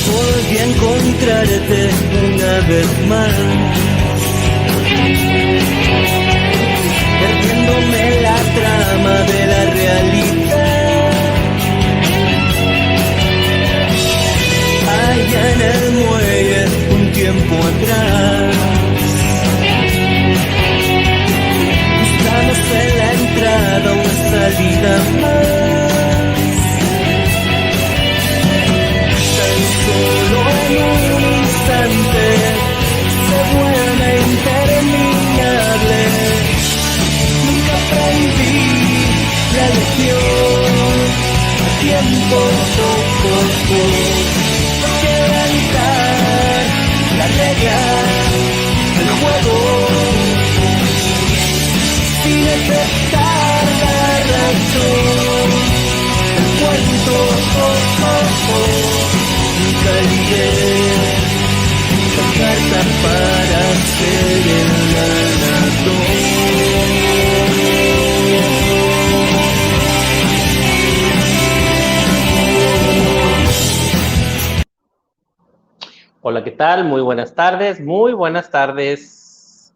Volví a encontrarte una vez más, perdiéndome la trama de la realidad. Allá en el muelle, un tiempo atrás, buscamos en la entrada una salida más. Tan solo en un instante se vuelve interminable. Nunca aprendí la lección, a tiempo poco, quebrantar la regla del juego, sin aceptar la razón, el cuento, nunca ligué la carta para ser el ganador. Hola, ¿qué tal? Muy buenas tardes, muy buenas tardes.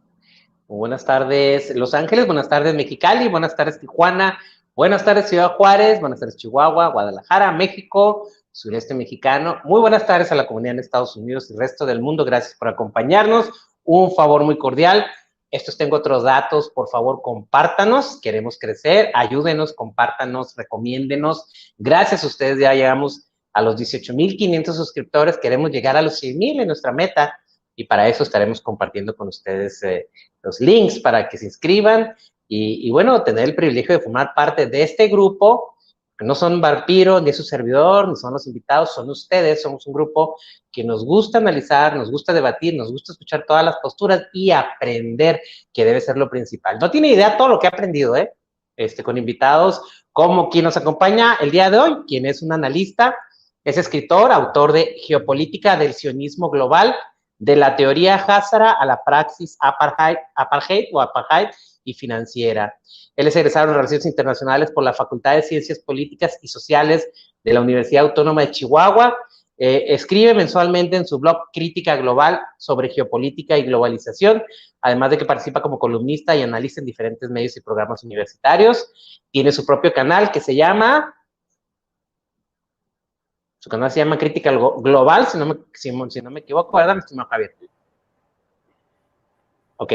Muy buenas tardes, Los Ángeles, buenas tardes, Mexicali, buenas tardes, Tijuana, buenas tardes, Ciudad Juárez, buenas tardes, Chihuahua, Guadalajara, México, sureste mexicano. Muy buenas tardes a la comunidad en Estados Unidos y el resto del mundo. Gracias por acompañarnos. Un favor muy cordial. Tengo otros datos, por favor, compártanos. Queremos crecer, ayúdenos, compártanos, recomiéndenos. Gracias a ustedes ya llegamos a los 18,500 suscriptores. Queremos llegar a los 100,000 en nuestra meta. Y para eso estaremos compartiendo con ustedes los links para que se inscriban y bueno, tener el privilegio de formar parte de este grupo, que no son Vampiro, ni es su servidor, ni son los invitados, son ustedes. Somos un grupo que nos gusta analizar, nos gusta debatir, nos gusta escuchar todas las posturas y aprender, que debe ser lo principal. No tiene idea todo lo que he aprendido, con invitados como quien nos acompaña el día de hoy, quien es un analista, es escritor, autor de Geopolítica del Sionismo Global, de la teoría Hazara a la praxis apartheid y financiera. Él es egresado en Relaciones Internacionales por la Facultad de Ciencias Políticas y Sociales de la Universidad Autónoma de Chihuahua. Escribe mensualmente en su blog Crítica Global sobre geopolítica y globalización, además de que participa como columnista y analista en diferentes medios y programas universitarios. Tiene su propio canal que se llama... Su canal se llama Crítica Global, si no me equivoco, ¿verdad, mi estimado Javier? Ok.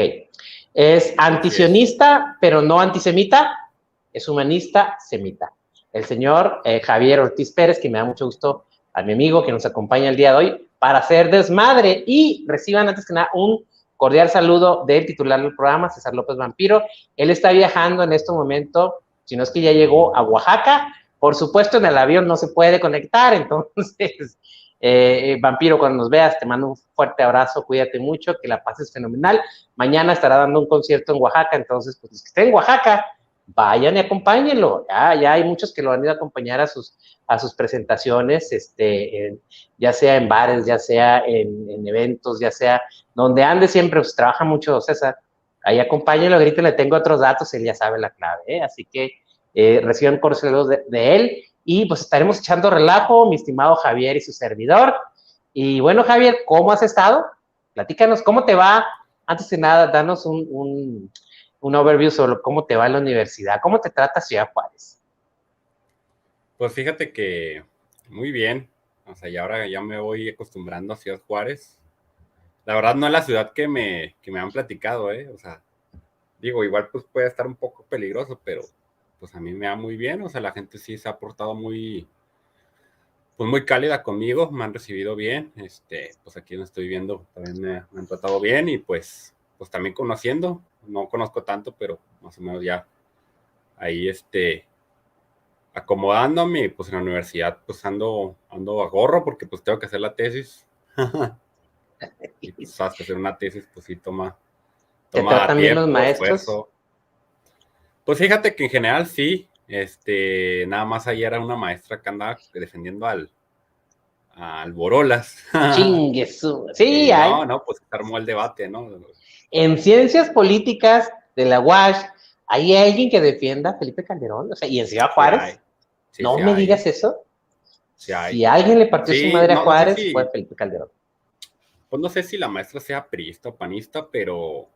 Es antisionista, pero no antisemita. Es humanista, semita. El señor Javier Ortiz Pérez, que me da mucho gusto, a mi amigo que nos acompaña el día de hoy para hacer desmadre. Y reciban antes que nada un cordial saludo del titular del programa, César López Vampiro. Él está viajando en este momento, si no es que ya llegó a Oaxaca. Por supuesto, en el avión no se puede conectar, entonces, Vampiro, cuando nos veas, te mando un fuerte abrazo, cuídate mucho, que la pases fenomenal. Mañana estará dando un concierto en Oaxaca, entonces, pues, los que estén en Oaxaca, vayan y acompáñenlo. Ya hay muchos que lo han ido a acompañar a sus presentaciones, ya sea en bares, ya sea en eventos, ya sea donde ande siempre, pues trabaja mucho César. Ahí acompáñenlo, grítenle, tengo otros datos, él ya sabe la clave, así que reciban cordiales de él y pues estaremos echando relajo, mi estimado Javier y su servidor. Y bueno, Javier, ¿cómo has estado? Platícanos, ¿cómo te va? Antes de nada, danos un overview sobre cómo te va en la universidad, cómo te trata Ciudad Juárez. Pues fíjate que muy bien, o sea, y ahora ya me voy acostumbrando a Ciudad Juárez. La verdad no es la ciudad que me han platicado, o sea, digo, igual pues puede estar un poco peligroso, pero pues a mí me va muy bien, o sea, la gente sí se ha portado muy cálida conmigo, me han recibido bien, pues aquí donde estoy viviendo también me han tratado bien y pues también conociendo, no conozco tanto, pero más o menos ya ahí acomodándome, pues en la universidad pues ando a gorro porque pues tengo que hacer la tesis. Y pues sabes que hacer una tesis pues sí toma ¿Te tratan bien los maestros? Esfuerzo. Pues fíjate que en general sí, nada más ayer era una maestra que andaba defendiendo al Alborolas. Chingue sí, hay. No, pues se armó el debate, ¿no? En ciencias políticas de la UASH, ¿hay alguien que defienda a Felipe Calderón? O sea, y en Ciudad Juárez, Sí, no sí me hay, digas eso. sí hay. Si alguien le partió su Sí, madre a no sé Juárez, si, fue Felipe Calderón. pues no sé si la maestra sea priista o panista, pero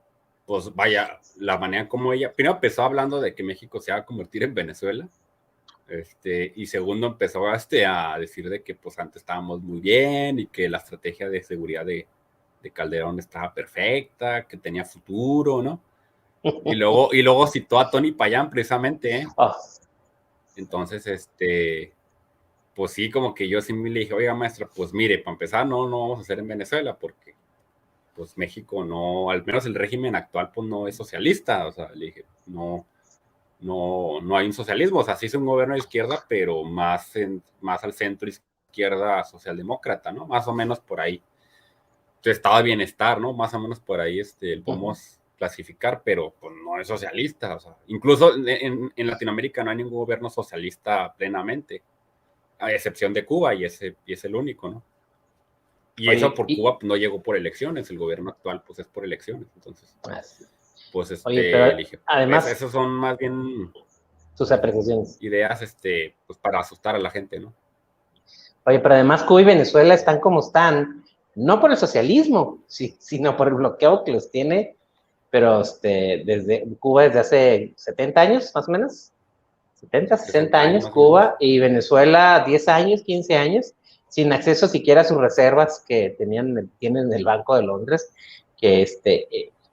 pues vaya, la manera como ella, primero empezó hablando de que México se va a convertir en Venezuela, y segundo empezó a decir de que pues antes estábamos muy bien y que la estrategia de seguridad de Calderón estaba perfecta, que tenía futuro, ¿no? Y luego citó a Tony Payán precisamente, ¿eh? Oh. Entonces, pues sí, como que yo sí me le dije, oiga maestra, pues mire, para empezar no vamos a hacer en Venezuela porque pues México no, al menos el régimen actual pues no es socialista, o sea, le dije, no hay un socialismo, o sea, sí es un gobierno de izquierda, pero más al centro izquierda socialdemócrata, ¿no? Más o menos por ahí. Estado de bienestar, ¿no? Más o menos por ahí podemos clasificar, pero pues no es socialista, o sea, incluso en Latinoamérica no hay ningún gobierno socialista plenamente, a excepción de Cuba, y es el único, ¿no? Y Oye, eso por Cuba no llegó por elecciones, el gobierno actual pues es por elecciones, entonces, pues oye, pero elige. además, Esos son más bien sus apreciaciones. ideas, pues para asustar a la gente, ¿no? Oye, pero además Cuba y Venezuela están como están, no por el socialismo, sino por el bloqueo que los tiene, pero desde Cuba desde hace 70 años, más o menos, 70, 60 años, más o menos. Cuba, y Venezuela 10 años, 15 años, sin acceso siquiera a sus reservas que tienen en el Banco de Londres, que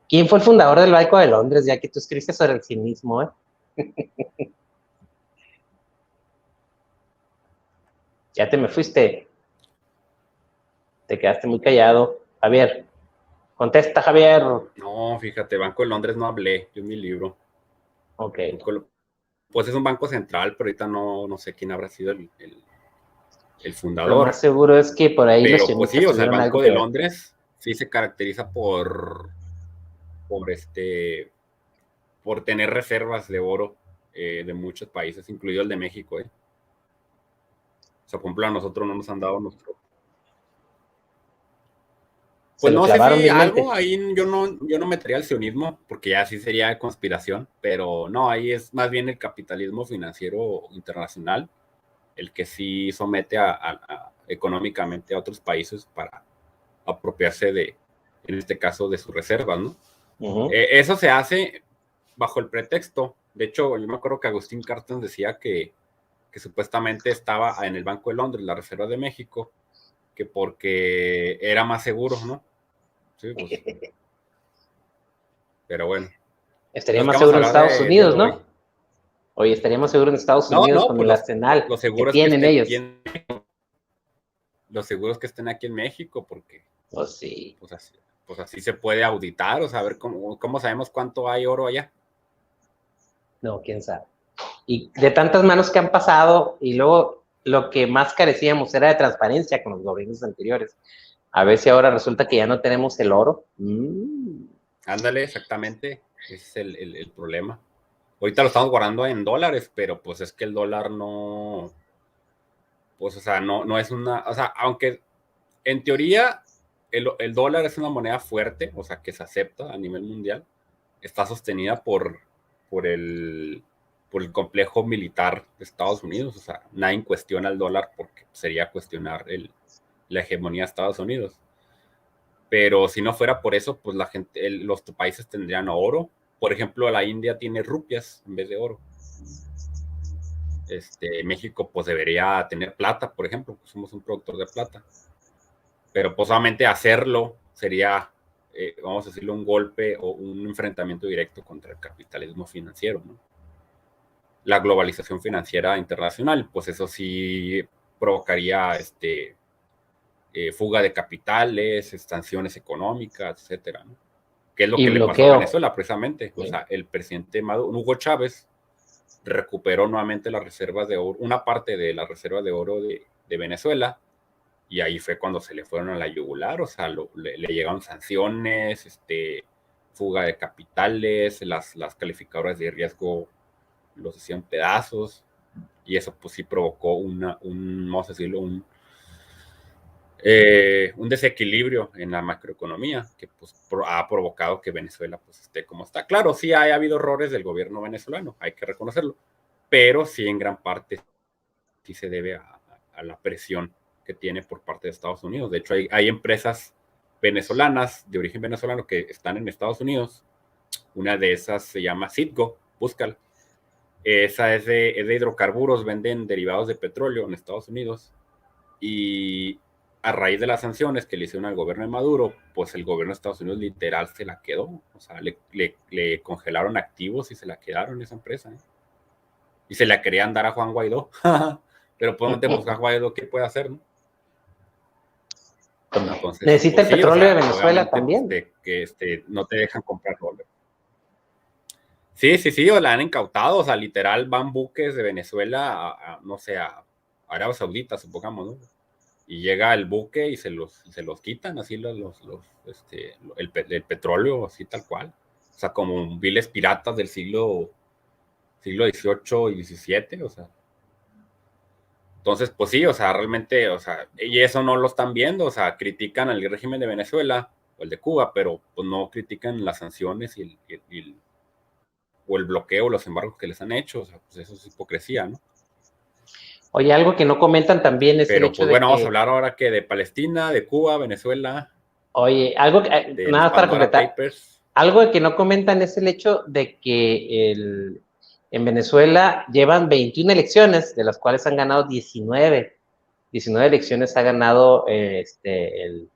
¿quién fue el fundador del Banco de Londres? Ya que tú escribiste sobre el cinismo, ¿eh? Ya te me fuiste, te quedaste muy callado. Javier, contesta, Javier. No, fíjate, Banco de Londres no hablé, yo en mi libro. Ok. Pues es un banco central, pero ahorita no sé quién habrá sido el Lo más fundador. seguro es que por ahí los Pero pues sí, sionistas o sea, el tuvieron algo Banco que de ver. Londres sí se caracteriza por por tener reservas de oro de muchos países, incluido el de México, ¿eh? O sea, por ejemplo, a nosotros no nos han dado nuestro. Se Pues lo no sé clavaron si vilmente. algo ahí yo no metería el sionismo, porque ya sí sería de conspiración, pero no, ahí es más bien el capitalismo financiero internacional el que sí somete económicamente a otros países para apropiarse en este caso, de sus reservas, ¿no? Eso se hace bajo el pretexto. De hecho, yo me acuerdo que Agustín Carstens decía que supuestamente estaba en el Banco de Londres, la Reserva de México, que porque era más seguro, ¿no? Sí, pues. Pero bueno. Estaría No es que más vamos a seguro en hablar Estados de Unidos, hoy. ¿no? Oye, estaríamos seguros en Estados Unidos con Pues el arsenal los que seguros que tienen estén ellos. aquí los seguros que estén aquí en México, porque Pues sí. pues así se puede auditar, o saber cómo sabemos cuánto hay oro allá. No, quién sabe. Y de tantas manos que han pasado, y luego lo que más carecíamos era de transparencia con los gobiernos anteriores. A ver si ahora resulta que ya no tenemos el oro. Ándale, exactamente. Ese es el problema. Ahorita lo estamos guardando en dólares, pero pues es que el dólar no, pues o sea, no es una, o sea, aunque en teoría el dólar es una moneda fuerte, o sea, que se acepta a nivel mundial, está sostenida por el, por el complejo militar de Estados Unidos, o sea, nadie cuestiona el dólar porque sería cuestionar la hegemonía de Estados Unidos. Pero si no fuera por eso, pues la gente, los países tendrían oro. Por ejemplo, la India tiene rupias en vez de oro. México pues debería tener plata, por ejemplo, pues somos un productor de plata. Pero pues solamente hacerlo sería, vamos a decirlo, un golpe o un enfrentamiento directo contra el capitalismo financiero, ¿no? La globalización financiera internacional, pues eso sí provocaría fuga de capitales, sanciones económicas, etcétera, ¿no? Que es lo Y que le pasó a bloqueo. Venezuela precisamente. ¿Sí? O sea, el presidente Hugo Chávez recuperó nuevamente las reservas de oro, una parte de las reservas de oro de Venezuela, y ahí fue cuando se le fueron a la yugular, o sea, le llegaron sanciones, fuga de capitales, las calificadoras de riesgo los hicieron pedazos, y eso pues sí provocó vamos a decirlo, un desequilibrio en la macroeconomía que pues, ha provocado que Venezuela pues, esté como está. Claro, sí ha habido errores del gobierno venezolano, hay que reconocerlo, pero sí en gran parte sí se debe a la presión que tiene por parte de Estados Unidos. De hecho, hay empresas venezolanas de origen venezolano que están en Estados Unidos. Una de esas se llama Citgo, búscala. Esa es de hidrocarburos, venden derivados de petróleo en Estados Unidos. Y a raíz de las sanciones que le hicieron al gobierno de Maduro, pues el gobierno de Estados Unidos literal se la quedó. O sea, le congelaron activos y se la quedaron esa empresa. Y se la querían dar a Juan Guaidó. Pero pues no te busca Guaidó, ¿qué puede hacer? ¿No? Entonces, necesita pues, el petróleo de Venezuela pues, también. que no te dejan comprar dólares. Sí, o la han incautado, o sea, literal van buques de Venezuela no sé, a Arabia Saudita, supongamos, ¿no? Y llega el buque y se los quitan, así el petróleo, así tal cual. O sea, como viles piratas del siglo XVIII y XVII, o sea. Entonces, pues sí, o sea, realmente, o sea, y eso no lo están viendo, o sea, critican al régimen de Venezuela o el de Cuba, pero pues no critican las sanciones o el bloqueo, los embargos que les han hecho, o sea, pues eso es hipocresía, ¿no? Oye, algo que no comentan también es el Pero hecho pues de bueno, vamos a que, hablar ahora que de Palestina, de Cuba, Venezuela, oye, algo que, de nada los más para Pandora completar, Papers. algo que no comentan es el hecho de que en Venezuela llevan 21 elecciones, de las cuales han ganado 19. 19 elecciones ha ganado el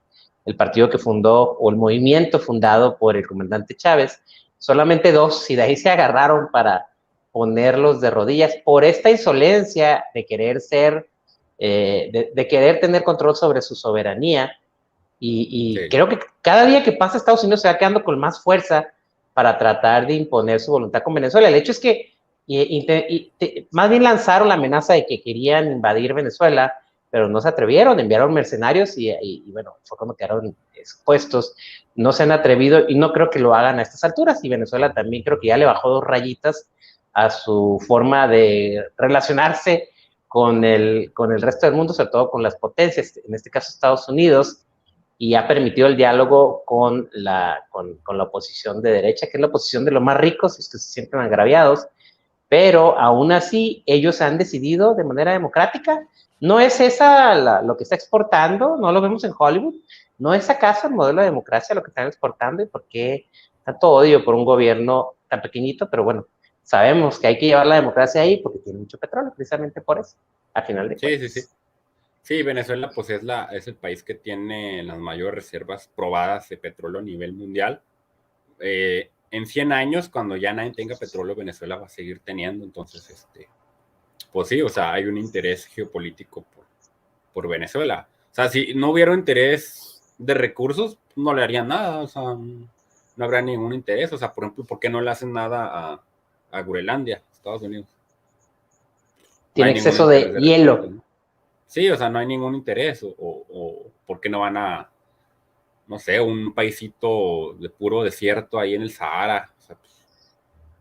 partido que fundó, o el movimiento fundado por el comandante Chávez. Solamente 2, y de ahí se agarraron para ponerlos de rodillas por esta insolencia de querer ser, de querer tener control sobre su soberanía. Y Sí. creo que cada día que pasa Estados Unidos se va quedando con más fuerza para tratar de imponer su voluntad con Venezuela. El hecho es que más bien lanzaron la amenaza de que querían invadir Venezuela, pero no se atrevieron, enviaron mercenarios y bueno, fue cuando quedaron expuestos. No se han atrevido y no creo que lo hagan a estas alturas, y Venezuela también creo que ya le bajó 2 rayitas a su forma de relacionarse con el resto del mundo, sobre todo con las potencias, en este caso Estados Unidos, y ha permitido el diálogo con la oposición de derecha, que es la oposición de los más ricos, es que se sienten agraviados, pero aún así ellos han decidido de manera democrática. ¿No es esa lo que está exportando? ¿No lo vemos en Hollywood? ¿No es acaso el modelo de democracia lo que están exportando? ¿Y por qué tanto odio por un gobierno tan pequeñito? Pero bueno, sabemos que hay que llevar la democracia ahí porque tiene mucho petróleo, precisamente por eso, a final de cuentas. Sí. Sí, Venezuela pues es el país que tiene las mayores reservas probadas de petróleo a nivel mundial. En 100 años, cuando ya nadie tenga petróleo, Venezuela va a seguir teniendo. Entonces, pues sí, o sea, hay un interés geopolítico por Venezuela. O sea, si no hubiera interés de recursos, no le harían nada, o sea, no habrá ningún interés. O sea, por ejemplo, ¿por qué no le hacen nada a Groenlandia, Estados Unidos? No Tiene hay ningún exceso interés de hielo. recursos, ¿no? Sí, o sea, no hay ningún interés, o ¿por qué no van a, no sé, un paisito de puro desierto ahí en el Sahara? O sea, pues,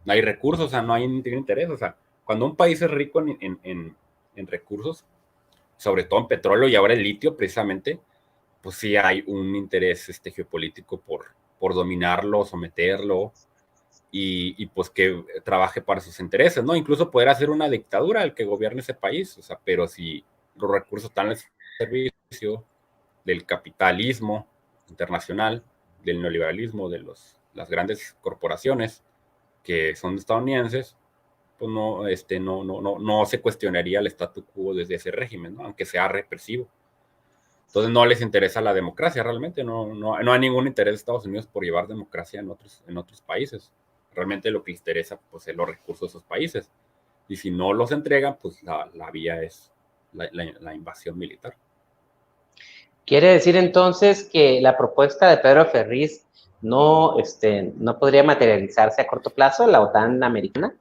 no hay recursos, o sea, no hay ningún interés. O sea, cuando un país es rico en recursos, sobre todo en petróleo y ahora el litio precisamente, pues sí hay un interés geopolítico por dominarlo, someterlo y pues que trabaje para sus intereses, ¿no? Incluso poder hacer una dictadura al que gobierne ese país, o sea, pero si los recursos están al servicio del capitalismo internacional, del neoliberalismo, de las grandes corporaciones que son estadounidenses, pues no se cuestionaría el statu quo desde ese régimen, ¿no? Aunque sea represivo. Entonces no les interesa la democracia realmente, no hay ningún interés de Estados Unidos por llevar democracia en otros países. Realmente lo que les interesa pues, es los recursos de esos países. Y si no los entregan, pues la vía es la invasión militar. Quiere decir entonces que la propuesta de Pedro Ferriz no podría materializarse a corto plazo, la OTAN americana.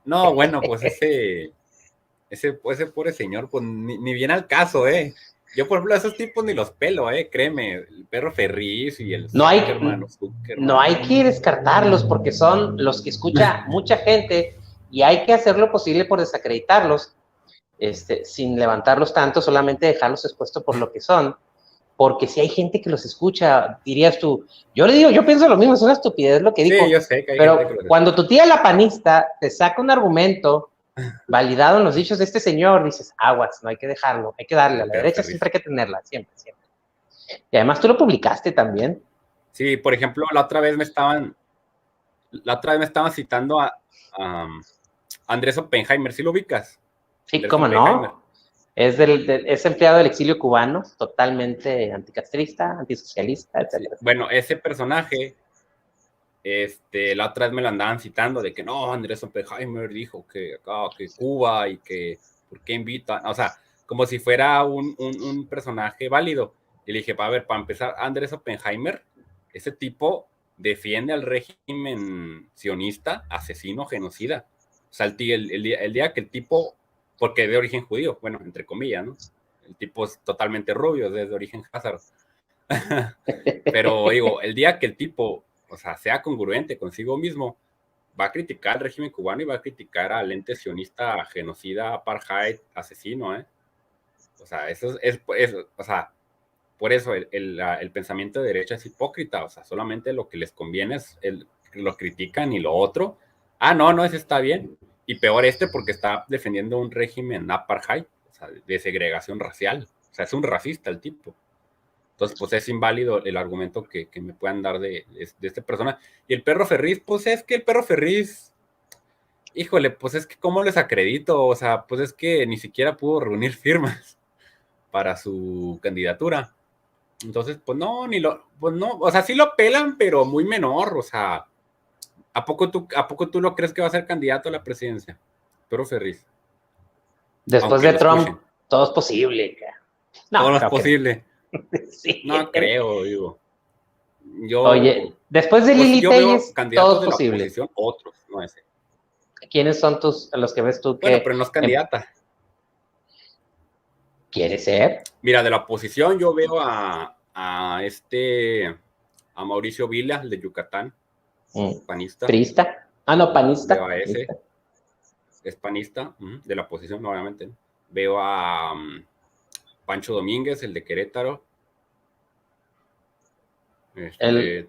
No, bueno, pues ese pobre señor, pues ni viene al caso, ¿eh? Yo, por ejemplo, a esos tipos ni los pelo, créeme, el Pedro Ferriz y el No hay que descartarlos porque son los que escucha mucha gente y hay que hacer lo posible por desacreditarlos, sin levantarlos tanto, solamente dejarlos expuestos por lo que son. porque si hay gente que los escucha, dirías tú, yo le digo, yo pienso lo mismo, es una estupidez lo que dijo. Sí, yo sé que hay pero gente que cuando tu tía la panista te saca un argumento validado en los dichos de este señor, dices, aguas, no hay que dejarlo, hay que darle, a la derecha siempre hay que tenerla, siempre, siempre. Y además tú lo publicaste también. Sí, por ejemplo, la otra vez me estaban citando a Andrés Oppenheimer, ¿sí lo ubicas? Sí, Andrés cómo Oppenheimer. no. Es empleado del exilio cubano, totalmente anticastrista, antisocialista, etc. Sí. Bueno, ese personaje, la otra vez me lo andaban citando de que no, Andrés Oppenheimer dijo que Cuba y que ¿por qué invitan? O sea, como si fuera un personaje válido. Y le dije, a ver, para empezar, Andrés Oppenheimer, ese tipo defiende al régimen sionista, asesino, genocida. O sea, el día que el tipo, porque es de origen judío, bueno, entre comillas, ¿no? El tipo es totalmente rubio, es de origen házaro. Pero digo, el día que el tipo, o sea, sea congruente consigo mismo, va a criticar al régimen cubano y va a criticar al ente sionista, genocida, apartheid, asesino, ¿eh? O sea, eso es o sea, por eso el pensamiento de derecha es hipócrita, o sea, solamente lo que les conviene es lo critican y lo otro, no, ese está bien, y peor porque está defendiendo un régimen apartheid, o sea, de segregación racial, o sea, es un racista el tipo. Entonces, pues es inválido el argumento que me puedan dar de esta persona. Y el perro Ferriz, pues es que el perro Ferriz, híjole, pues es que ¿cómo les acredito? O sea, pues es que ni siquiera pudo reunir firmas para su candidatura. Entonces, pues no, o sea, sí lo pelan, pero muy menor, o sea, ¿a poco tú lo crees que va a ser candidato a la presidencia? Perro Ferriz. Después Aunque de lo Trump, escuchen. todo es posible. No, Todo es posible. Sí. No creo, digo. Oye, después de pues Lili yo veo Telles, todo candidatos es de la posible. oposición, otros, no ese. ¿Quiénes son los que ves tú Bueno, que pero no es candidata. quieres ser? Mira, de la oposición yo veo a Mauricio Vila, el de Yucatán, panista. ¿Priista? No, panista. Veo a ese, es panista, de la oposición, obviamente. Veo a Pancho Domínguez, el de Querétaro.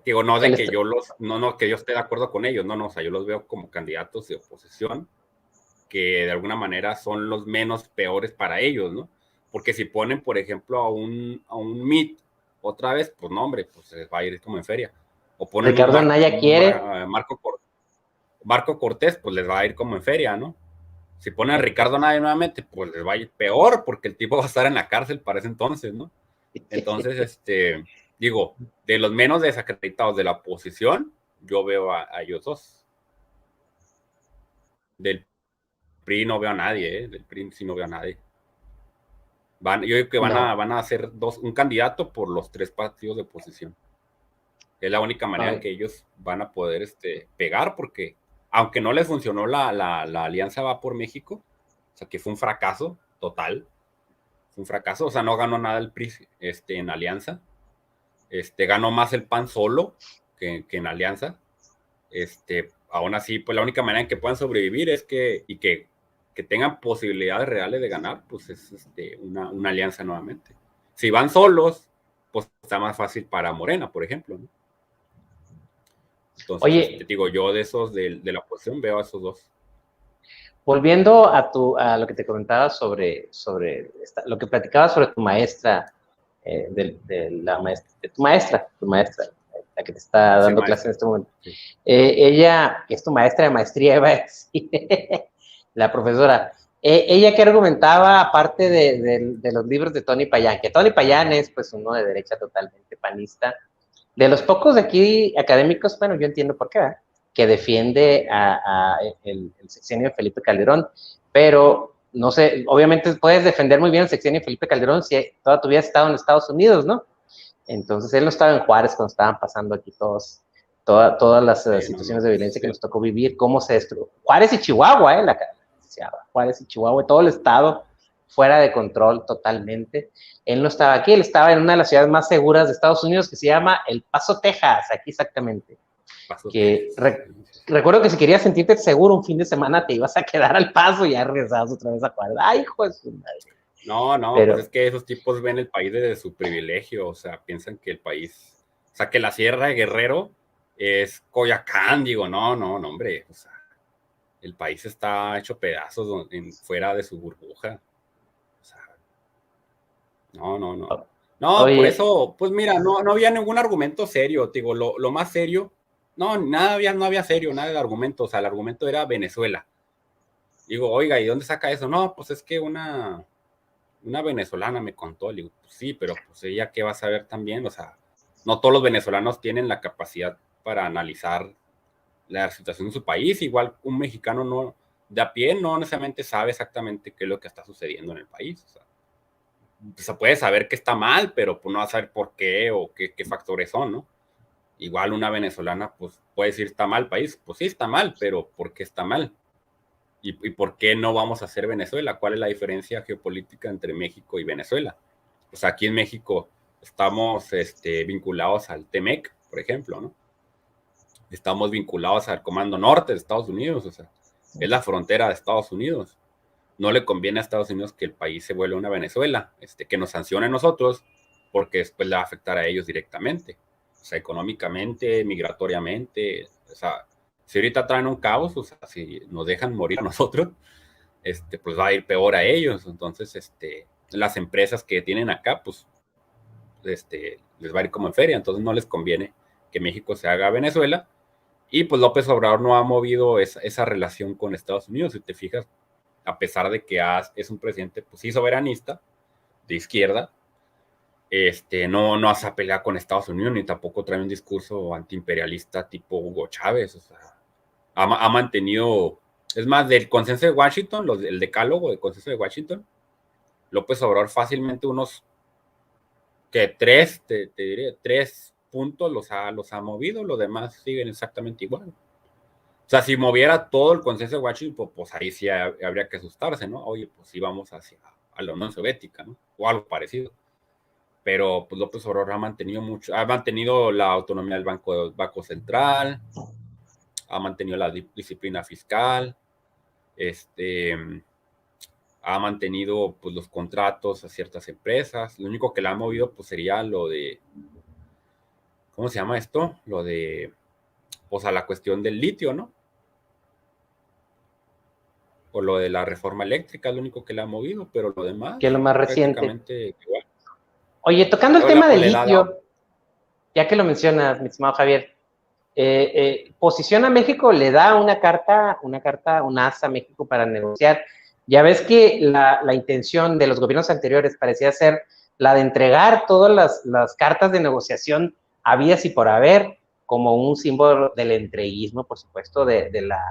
Digo, no de que que yo esté de acuerdo con ellos, no, o sea, yo los veo como candidatos de oposición que de alguna manera son los menos peores para ellos, ¿no? Porque si ponen, por ejemplo, a un MIT otra vez, pues no, hombre, pues se va a ir como en feria. O ponen Ricardo Anaya quiere. Marco Cortés, pues les va a ir como en feria, ¿no? Si ponen a Ricardo Anaya nuevamente, pues les va a ir peor, porque el tipo va a estar en la cárcel para ese entonces, ¿no? Entonces, digo, de los menos desacreditados de la oposición, yo veo a ellos dos. Del PRI no veo a nadie, ¿eh? Del PRI sí no veo a nadie. Yo creo que van a hacer un candidato por los tres partidos de oposición. Es la única manera en que ellos van a poder pegar, porque aunque no les funcionó la alianza Va por México, o sea que fue un fracaso total, fue un fracaso, o sea, no ganó nada el PRI en alianza, ganó más el PAN solo que en alianza, aún así, pues la única manera en que puedan sobrevivir es que tengan posibilidades reales de ganar, pues es una alianza nuevamente. Si van solos, pues está más fácil para Morena, por ejemplo, ¿no? Entonces, Oye, digo, yo de esos de la oposición veo a esos dos. Volviendo a lo que te comentaba sobre lo que platicabas sobre tu maestra, de tu maestra, la que te está dando clase en este momento. Sí. Ella es tu maestra de maestría, iba a decir, la profesora. Ella que argumentaba, aparte de los libros de Tony Payán, que Tony Payán es pues uno de derecha totalmente panista, de los pocos de aquí académicos, bueno, yo entiendo por qué, ¿verdad?, que defiende el sexenio de Felipe Calderón, pero no sé, obviamente puedes defender muy bien el sexenio de Felipe Calderón si toda tu vida has estado en Estados Unidos, ¿no? Entonces él no estaba en Juárez cuando estaban pasando aquí todas las situaciones de violencia que nos tocó vivir, cómo se destruyó. Juárez y Chihuahua, Juárez y Chihuahua, todo el estado fuera de control totalmente. Él no estaba aquí, él estaba en una de las ciudades más seguras de Estados Unidos que se llama El Paso, Texas, aquí exactamente. Recuerdo que si querías sentirte seguro un fin de semana te ibas a quedar al Paso y ya regresabas otra vez a Juárez. ¡Ay, hijo de su madre! No, pues Pero, es que esos tipos ven el país desde su privilegio, o sea, piensan que el país, o sea, que la Sierra de Guerrero es Coyacán, digo, no, hombre, o sea, el país está hecho pedazos fuera de su burbuja, o sea, no. No, por oye, eso, pues mira, no había ningún argumento serio, te digo, lo más serio, no había serio, nada de argumento, o sea, el argumento era Venezuela. Digo, oiga, ¿y dónde saca eso? No, pues es que una venezolana me contó, le digo, pues sí, pero pues ella qué va a saber también, o sea, no todos los venezolanos tienen la capacidad para analizar la situación de su país, igual un mexicano no, de a pie no necesariamente sabe exactamente qué es lo que está sucediendo en el país, o sea, se puede saber que está mal, pero pues no va a saber por qué o qué factores son, ¿no? Igual una venezolana, pues puede decir está mal el país, pues sí está mal, pero ¿por qué está mal? ¿Y por qué no vamos a hacer Venezuela? ¿Cuál es la diferencia geopolítica entre México y Venezuela? Pues aquí en México estamos vinculados al TEMEC, por ejemplo, ¿no? Estamos vinculados al Comando Norte de Estados Unidos, o sea, es la frontera de Estados Unidos. No le conviene a Estados Unidos que el país se vuelva una Venezuela, que nos sancione a nosotros, porque después le va a afectar a ellos directamente, o sea, económicamente, migratoriamente, o sea, si ahorita traen un caos, o sea, si nos dejan morir a nosotros, pues va a ir peor a ellos. Entonces, las empresas que tienen acá, pues, les va a ir como en feria. Entonces, no les conviene que México se haga Venezuela. Y pues López Obrador no ha movido esa relación con Estados Unidos. Si te fijas, a pesar de que es un presidente, pues sí, soberanista, de izquierda, no hace pelea con Estados Unidos, ni tampoco trae un discurso antiimperialista tipo Hugo Chávez. O sea, ha mantenido, es más, del consenso de Washington, el decálogo del consenso de Washington, López Obrador fácilmente unos que te diré, 3 puntos los ha movido, los demás siguen exactamente igual. O sea, si moviera todo el consenso de Washington, pues ahí sí habría que asustarse, ¿no? Oye, pues sí vamos hacia a la Unión Soviética, ¿no? O algo parecido. Pero pues López Obrador ha mantenido la autonomía del Banco Central, ha mantenido la disciplina fiscal, este, ha mantenido pues los contratos a ciertas empresas. Lo único que le ha movido pues sería lo de, ¿cómo se llama esto? Lo de, pues a la cuestión del litio, ¿no? O lo de la reforma eléctrica, es lo único que le ha movido, pero lo que es demás lo más reciente. prácticamente igual. Oye, tocando el tema O del le da la... litio, ya que lo mencionas, mi estimado Javier, posiciona a México, le da un as a México para negociar. Ya ves que la intención de los gobiernos anteriores parecía ser la de entregar todas las cartas de negociación habidas y por haber, como un símbolo del entreguismo, por supuesto, de la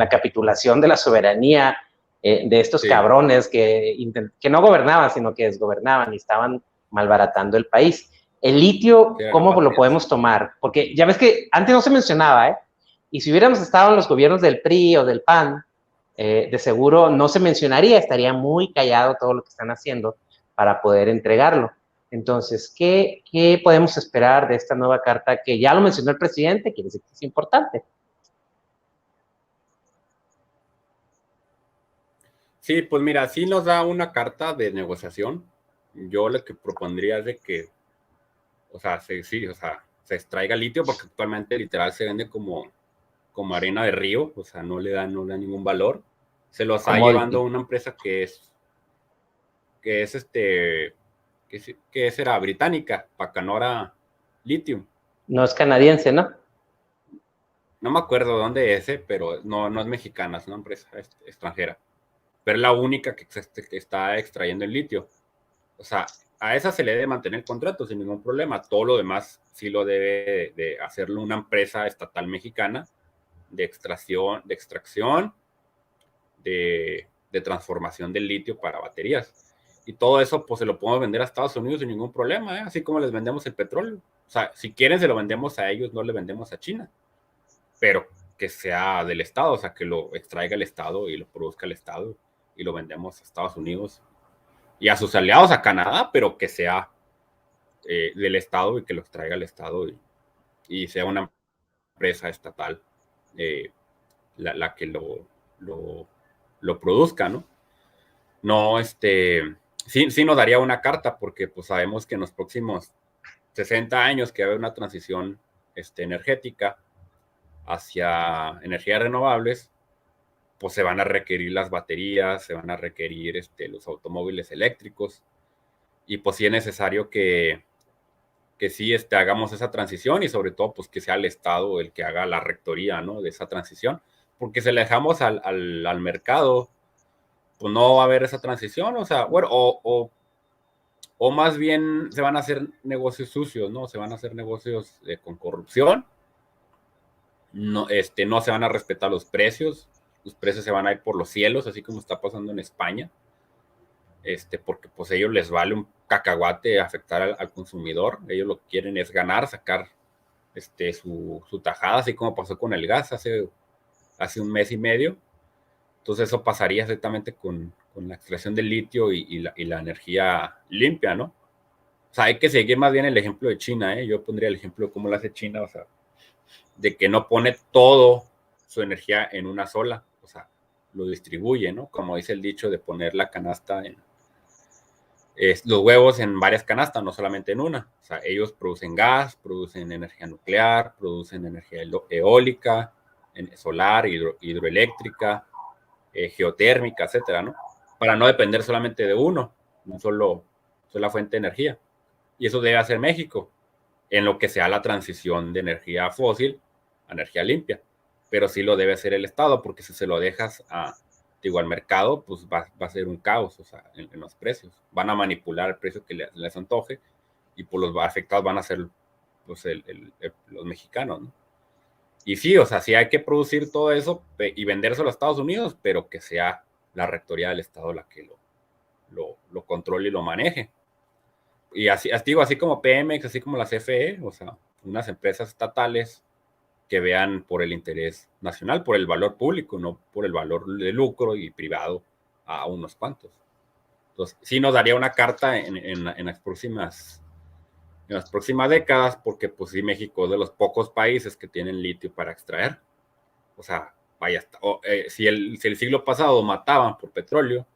capitulación de la soberanía de estos Sí, cabrones que no gobernaban, sino que desgobernaban y estaban malbaratando el país. El sí, litio, era la ¿cómo lo patria. podemos tomar? Porque ya ves que antes no se mencionaba, ¿eh? Y si hubiéramos estado en los gobiernos del PRI o del PAN, de seguro no se mencionaría, estaría muy callado todo lo que están haciendo para poder entregarlo. Entonces, ¿qué podemos esperar de esta nueva carta que ya lo mencionó el presidente? Quiere decir que es importante. Sí, pues mira, sí nos da una carta de negociación. Yo lo que propondría es de que, o sea, sí, o sea, se extraiga litio porque actualmente literal se vende como arena de río, o sea, no le da ningún valor. Se lo está llevando Commodity. una empresa que es que era británica, Pacanora Lithium. No es canadiense, ¿no? No me acuerdo dónde es, pero no es mexicana, es una empresa extranjera. Pero es la única que está extrayendo el litio. O sea, a esa se le debe mantener el contrato sin ningún problema. Todo lo demás sí lo debe de hacerlo una empresa estatal mexicana de extracción, de transformación del litio para baterías. Y todo eso pues se lo podemos vender a Estados Unidos sin ningún problema, ¿eh? Así como les vendemos el petróleo. O sea, si quieren se lo vendemos a ellos, no le vendemos a China. Pero que sea del Estado, o sea, que lo extraiga el Estado y lo produzca el Estado y lo vendemos a Estados Unidos y a sus aliados a Canadá, pero que sea del Estado y que lo extraiga el Estado y sea una empresa estatal la que lo produzca, ¿no? no, sí nos daría una carta, porque pues sabemos que en los próximos 60 años que va a haber una transición energética hacia energías renovables, pues se van a requerir las baterías, se van a requerir los automóviles eléctricos, y pues sí es necesario que sí hagamos esa transición, y sobre todo pues que sea el Estado el que haga la rectoría, ¿no?, de esa transición, porque si le dejamos al mercado, pues no va a haber esa transición, o sea, bueno, o más bien se van a hacer negocios sucios, ¿no? Se van a hacer negocios con corrupción, no, no se van a respetar los precios se van a ir por los cielos, así como está pasando en España, porque pues a ellos les vale un cacahuate afectar al consumidor, ellos lo que quieren es ganar, sacar su tajada, así como pasó con el gas hace un mes y medio. Entonces eso pasaría exactamente con la extracción del litio y la energía limpia, ¿no? O sea, hay que seguir más bien el ejemplo de China, ¿eh? Yo pondría el ejemplo de cómo lo hace China, o sea, de que no pone todo su energía en una sola, o sea, lo distribuye, ¿no? Como dice el dicho de poner la canasta los huevos en varias canastas, no solamente en una. O sea, ellos producen gas, producen energía nuclear, producen energía eólica, solar, hidroeléctrica, geotérmica, etcétera, ¿no? Para no depender solamente de una sola fuente de energía. Y eso debe hacer México, en lo que sea la transición de energía fósil a energía limpia. Pero sí lo debe hacer el Estado, porque si se lo dejas al mercado, pues va a ser un caos, o sea, en los precios. Van a manipular el precio que les antoje, y pues los afectados van a ser pues, los mexicanos, ¿no? Y sí, o sea, sí hay que producir todo eso y vendérselo a Estados Unidos, pero que sea la rectoría del Estado la que lo controle y lo maneje. Y así como Pemex, así como la CFE, o sea, unas empresas estatales que vean por el interés nacional, por el valor público, no por el valor de lucro y privado a unos cuantos. Entonces, sí nos daría una carta en las próximas décadas, porque pues sí, México es de los pocos países que tienen litio para extraer. O sea, vaya, si el siglo pasado mataban por petróleo,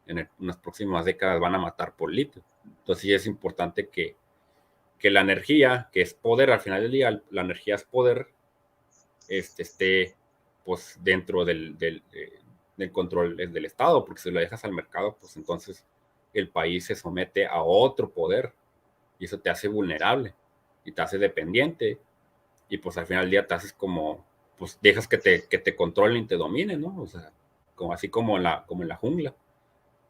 en las próximas décadas van a matar por litio. Entonces sí es importante que la energía, que es poder, al final del día, la energía es poder, esté pues dentro del control del Estado, porque si lo dejas al mercado, pues entonces el país se somete a otro poder, y eso te hace vulnerable y te hace dependiente, y pues al final del día te haces como, pues dejas que te controlen y te dominen, ¿no? O sea, así como en la jungla,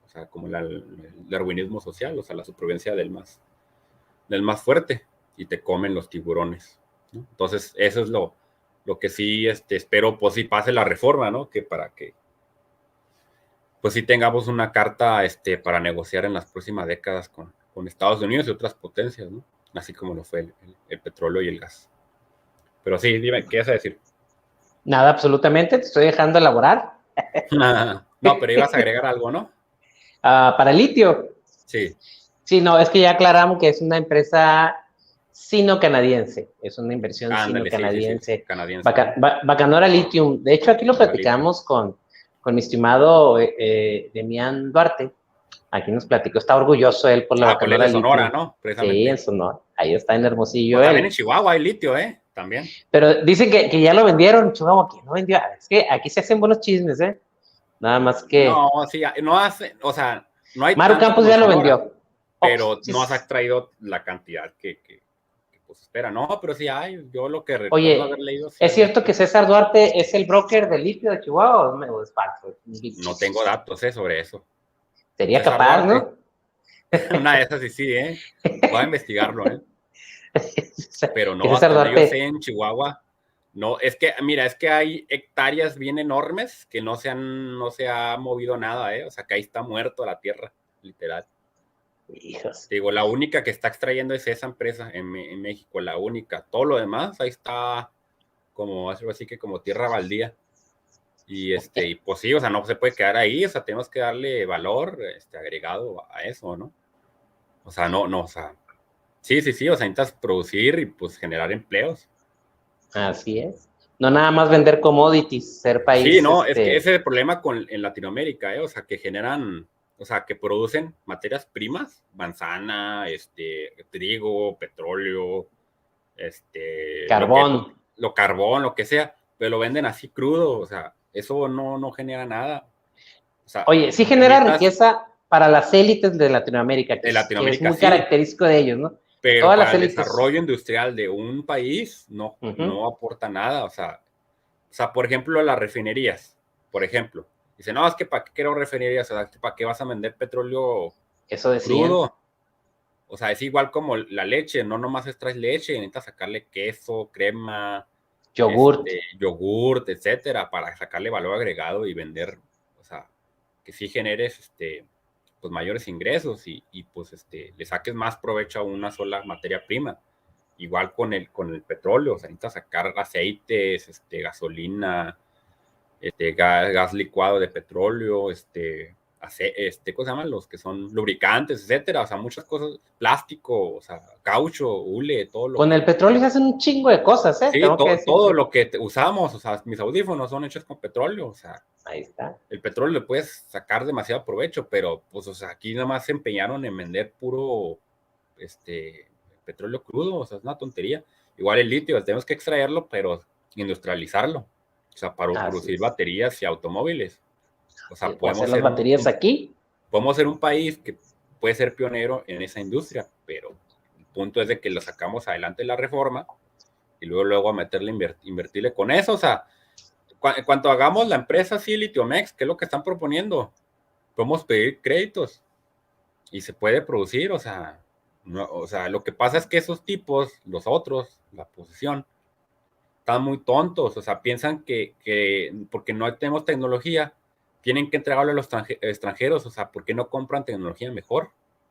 o sea, como el darwinismo social, o sea, la supervivencia del más fuerte, y te comen los tiburones, ¿no? Entonces eso es lo que sí espero, pues sí pase la reforma, ¿no? Que para que pues sí tengamos una carta para negociar en las próximas décadas con Estados Unidos y otras potencias, ¿no? Así como lo fue el petróleo y el gas. Pero sí, dime, ¿qué vas a decir? Nada, absolutamente, te estoy dejando elaborar. No, pero ibas a agregar algo, ¿no? Para el litio. Sí. Sí, no, es que ya aclaramos que es una empresa sino-canadiense, es una inversión sino-canadiense. Sí, canadiense. Bacanora Lithium. De hecho, aquí lo platicamos con mi estimado Demián Duarte. Aquí nos platicó, está orgulloso él por la Bacanora Lithium. Sonora, ¿no? Sí, en Sonora. Ahí está en Hermosillo. Pues también en Chihuahua hay litio, también. Pero dicen que ya lo vendieron, Chihuahua, que no vendió. Es que aquí se hacen buenos chismes, Nada más que... No, sí, no hace, o sea, no hay... Maru Campos ya lo vendió. Pero no has extraído la cantidad que pues espera. No, pero sí hay, yo lo que recuerdo haber leído... Sí, ¿es cierto que César Duarte es el broker del litio de Chihuahua o es falso? No tengo datos sobre eso. Sería César capaz, Duarte, ¿no? Una de esas sí, voy a investigarlo, Pero no, César hasta Duarte... yo sé, en Chihuahua, no, es que, mira, es que hay hectáreas bien enormes que no se ha movido nada, o sea, que ahí está muerto la tierra, literal. Hijos. Digo, la única que está extrayendo es esa empresa en México, la única. Todo lo demás, ahí está como, así que como tierra baldía. Y pues sí, o sea, no se puede quedar ahí, o sea, tenemos que darle valor agregado a eso, ¿no? O sea, no, o sea, sí, o sea, necesitas producir y pues generar empleos. Así es. No nada más vender commodities, ser país. Sí, no, es que ese es el problema en Latinoamérica, o sea, que generan o sea, que producen materias primas, manzana, trigo, petróleo, Carbón. lo carbón, lo que sea, pero lo venden así crudo, o sea, eso no genera nada. O sea, Oye, sí genera necesitas riqueza para las élites de Latinoamérica, de que es Latinoamérica, muy sí, característico de ellos, ¿no? pero Todas para las el élites. desarrollo industrial de un país Uh-huh. no aporta nada. O sea, por ejemplo, las refinerías, por ejemplo, dice, no, es que ¿para qué quiero refinerías? O sea, ¿para qué vas a vender petróleo Eso decían. crudo? O sea, es igual como la leche, no nomás extraes leche, necesitas sacarle queso, crema, Yogurt. yogurt, etcétera, para sacarle valor agregado y vender, o sea, que sí generes, pues mayores ingresos y pues, le saques más provecho a una sola materia prima. Igual con el petróleo, o sea, necesitas sacar aceites, gasolina, gas licuado de petróleo, ¿cómo se llaman? Los que son lubricantes, etcétera, o sea, muchas cosas, plástico, o sea, caucho, hule, todo lo Con el que, petróleo se hacen un chingo de cosas, ¿eh? sí, Tengo que todo decirte. lo que usamos, o sea, mis audífonos son hechos con petróleo, o sea, Ahí está. el petróleo le puedes sacar demasiado provecho, pero pues, o sea, aquí nada más se empeñaron en vender puro, petróleo crudo, o sea, es una tontería. Igual el litio, tenemos que extraerlo, pero industrializarlo, o sea, para Así producir es. baterías y automóviles. O sea, O hacer las baterías aquí. podemos ser un país que puede ser pionero en esa industria, pero el punto es de que lo sacamos adelante la reforma y luego a meterle, invertirle con eso. O sea, en cuanto hagamos la empresa así, Litiomex, ¿qué es lo que están proponiendo? Podemos pedir créditos y se puede producir, o sea, no, o sea, lo que pasa es que esos tipos, los otros, la oposición, están muy tontos, o sea, piensan que porque no tenemos tecnología, tienen que entregarlo a los extranjeros, o sea, ¿por qué no compran tecnología mejor?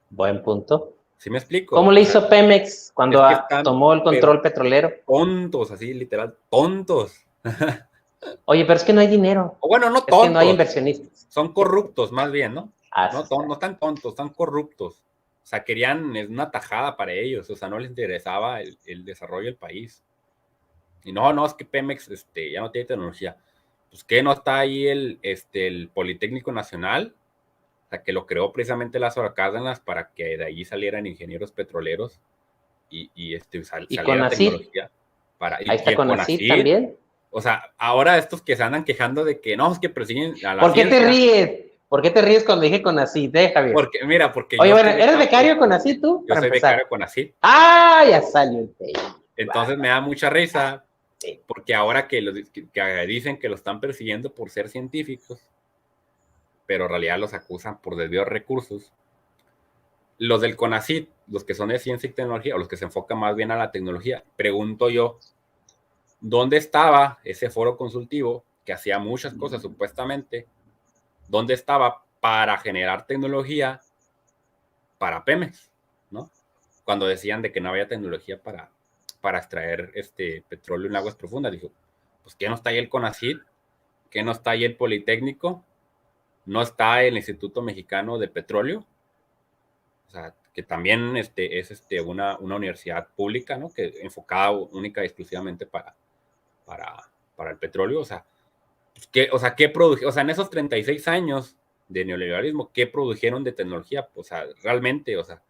Buen punto. ¿Sí me explico? ¿Cómo le O sea, hizo Pemex es cuando que están, tomó el control pero petrolero? tontos, así, literal, tontos. Oye, pero es que no hay dinero. O bueno, no Es que no hay tontos, inversionistas. son corruptos más bien, ¿no? Así No está. están tontos, están corruptos. O sea, querían una tajada para ellos, o sea, no les interesaba el desarrollo del país. Y no, es que Pemex ya no tiene tecnología. Pues que no está ahí el Politécnico Nacional, o sea, que lo creó precisamente Lázaro Cárdenas para que de allí salieran ingenieros petroleros Y saliera CONACYT, tecnología ahí y está el CONACYT CONACYT. también. O sea, ahora estos que se andan quejando de que no, es que persiguen a la ¿Por qué te ciencia, ríes? ¿Por qué te ríes cuando dije CONACYT, Javier? porque, mira, porque Oye, yo bueno, estoy ¿eres becado, becario CONACYT tú, yo para soy becario empezar? CONACYT. ¡Ah, ya salió el tema! Entonces me da mucha risa Sí. porque ahora que dicen que lo están persiguiendo por ser científicos, pero en realidad los acusan por desvío de recursos. Los del CONACYT, los que son de ciencia y tecnología, o los que se enfocan más bien a la tecnología, pregunto yo, ¿dónde estaba ese foro consultivo que hacía muchas cosas supuestamente? ¿Dónde estaba para generar tecnología para Pemex? ¿No? Cuando decían de que no había tecnología para extraer petróleo en aguas profundas. Dijo, pues ¿qué no está ahí el CONACYT? ¿Qué no está ahí el Politécnico? ¿No está el Instituto Mexicano de Petróleo? O sea, que también es una universidad pública, ¿no? Que enfocada única y exclusivamente para, para el petróleo. O sea, pues, ¿qué produjeron? O sea, en esos 36 años de neoliberalismo, ¿qué produjeron de tecnología? O sea, realmente, o sea,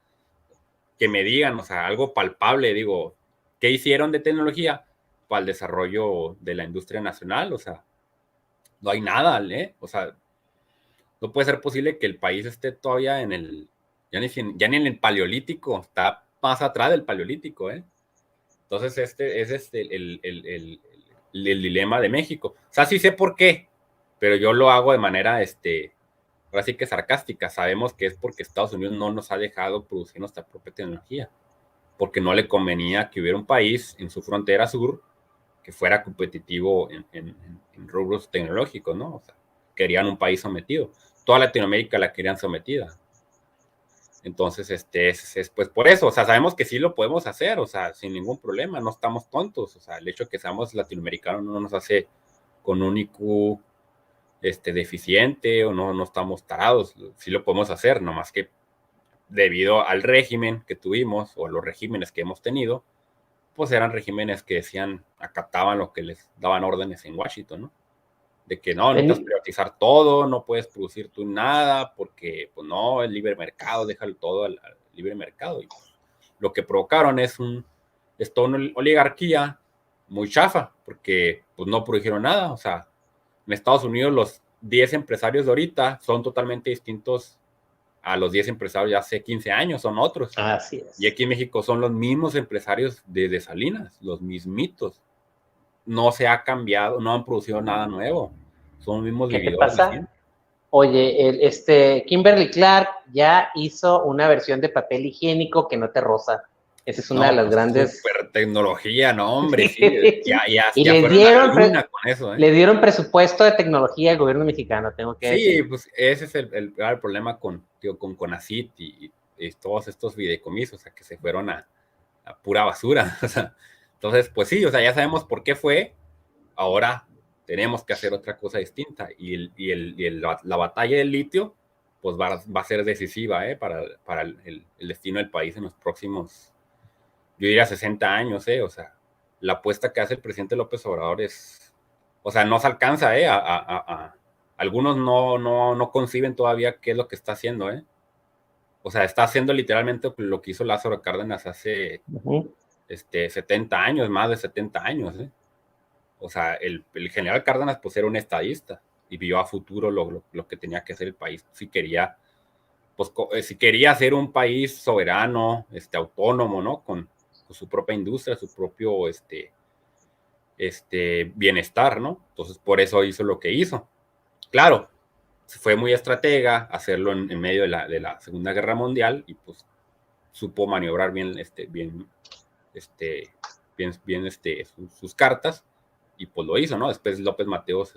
que me digan, o sea, algo palpable, digo, ¿qué hicieron de tecnología para el desarrollo de la industria nacional? O sea, no hay nada, ¿eh? O sea, no puede ser posible que el país esté todavía ya ni en el paleolítico, está más atrás del paleolítico, ¿eh? Entonces, es el dilema de México. O sea, sí sé por qué, pero yo lo hago de manera, ahora sí que sarcástica. Sabemos que es porque Estados Unidos no nos ha dejado producir nuestra propia tecnología, porque no le convenía que hubiera un país en su frontera sur que fuera competitivo en rubros tecnológicos, ¿no? O sea, querían un país sometido. Toda Latinoamérica la querían sometida. Entonces, es pues por eso, o sea, sabemos que sí lo podemos hacer, o sea, sin ningún problema, no estamos tontos, o sea, el hecho de que seamos latinoamericanos no nos hace con un IQ deficiente o no estamos tarados, sí lo podemos hacer, nomás que debido al régimen que tuvimos o a los regímenes que hemos tenido, pues eran regímenes que decían, acataban lo que les daban órdenes en Washington, ¿no? de que no, necesitas privatizar todo, no puedes producir tú nada, porque pues no, el libre mercado, déjalo todo al libre mercado. Y pues, lo que provocaron es toda una oligarquía muy chafa, porque pues no produjeron nada. O sea, en Estados Unidos los 10 empresarios de ahorita son totalmente distintos a los 10 empresarios de hace 15 años, son otros. Así es. Y aquí en México son los mismos empresarios de Salinas, los mismitos. No se ha cambiado, no han producido nada nuevo. Son los mismos ¿Qué te vividores. pasa? Oye, Kimberly Clark ya hizo una versión de papel higiénico que no te roza. Esa es una de las grandes. Super tecnología, no, hombre, sí. Y ya le fueron a la luna con eso, ¿eh? Le dieron presupuesto de tecnología al gobierno mexicano, tengo que decir. Sí, pues ese es el problema con CONACYT y todos estos fideicomisos, o sea, que se fueron a pura basura. O sea, entonces, pues sí, o sea, ya sabemos por qué fue. Ahora tenemos que hacer otra cosa distinta. Y la batalla del litio, pues va a ser decisiva, para el destino del país en los próximos, yo diría 60 años, o sea, la apuesta que hace el presidente López Obrador es, o sea, no se alcanza, algunos no conciben todavía qué es lo que está haciendo, o sea, está haciendo literalmente lo que hizo Lázaro Cárdenas hace 70 años, más de 70 años, O sea, el general Cárdenas pues era un estadista y vio a futuro lo que tenía que hacer el país si quería, pues, si quería ser un país soberano, autónomo, ¿no? Con su propia industria, su propio bienestar, ¿no? Entonces, por eso hizo lo que hizo. Claro, fue muy estratega hacerlo en medio de la Segunda Guerra Mundial y pues supo maniobrar bien, sus cartas y pues lo hizo, ¿no? Después López Mateos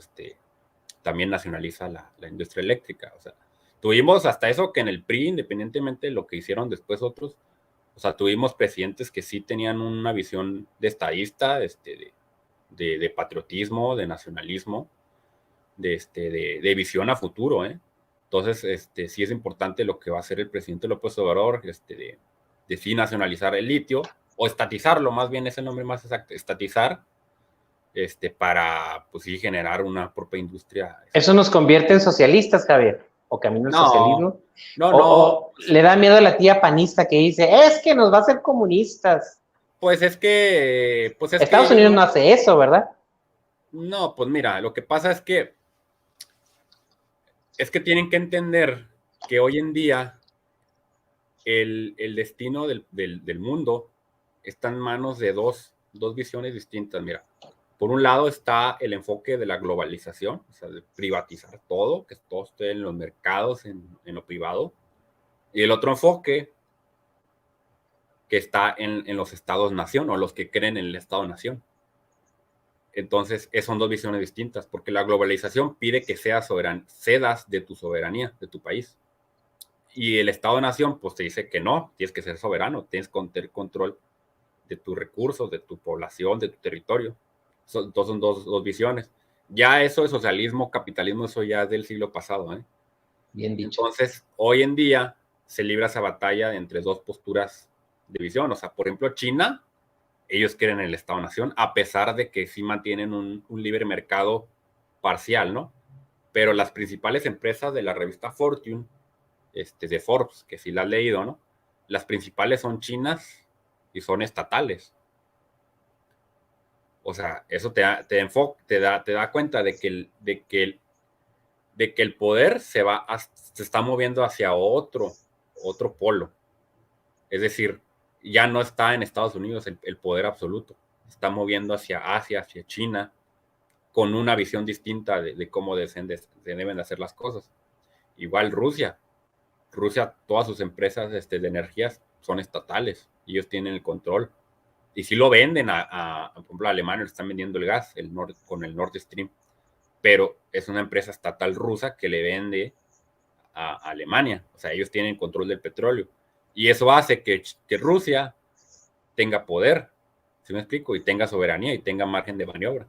también nacionaliza la industria eléctrica. O sea, tuvimos hasta eso que en el PRI, independientemente de lo que hicieron después otros, o sea, tuvimos presidentes que sí tenían una visión de estadista, de patriotismo, de nacionalismo, de visión a futuro, Entonces, sí es importante lo que va a hacer el presidente López Obrador, de sí nacionalizar el litio, o estatizarlo, más bien es el nombre más exacto, estatizar, para, pues sí, generar una propia industria. Eso nos convierte en socialistas, Javier, o camino al socialismo. No. O le da miedo a la tía panista que dice, es que nos va a hacer comunistas. Pues es que... Estados Unidos no hace eso, ¿verdad? No, pues mira, lo que pasa es que tienen que entender que hoy en día el destino del mundo está en manos de dos visiones distintas. Mira, por un lado está el enfoque de la globalización, o sea, de privatizar todo, que todo esté en los mercados, en lo privado. Y el otro enfoque que está en los estados-nación, o los que creen en el estado-nación. Entonces, son dos visiones distintas, porque la globalización pide que seas cedas de tu soberanía, de tu país. Y el estado-nación, pues te dice que no, tienes que ser soberano, tienes que tener control de tus recursos, de tu población, de tu territorio. Son dos visiones. Ya eso de socialismo, capitalismo, eso ya es del siglo pasado, Bien dicho. Entonces, hoy en día se libra esa batalla entre dos posturas de visión. O sea, por ejemplo, China, ellos quieren el Estado-Nación, a pesar de que sí mantienen un libre mercado parcial, ¿no? Pero las principales empresas de la revista Fortune, de Forbes, que sí la has leído, ¿no? Las principales son chinas y son estatales. O sea, eso te da cuenta de que el poder se está moviendo hacia otro polo. Es decir, ya no está en Estados Unidos el poder absoluto. Está moviendo hacia Asia, hacia China, con una visión distinta de cómo se deben de hacer las cosas. Igual Rusia, todas sus empresas de energías son estatales. Ellos tienen el control. Y si lo venden por ejemplo, a Alemania le están vendiendo el gas con el Nord Stream. Pero es una empresa estatal rusa que le vende a Alemania. O sea, ellos tienen control del petróleo. Y eso hace que Rusia tenga poder, ¿sí me explico? Y tenga soberanía y tenga margen de maniobra.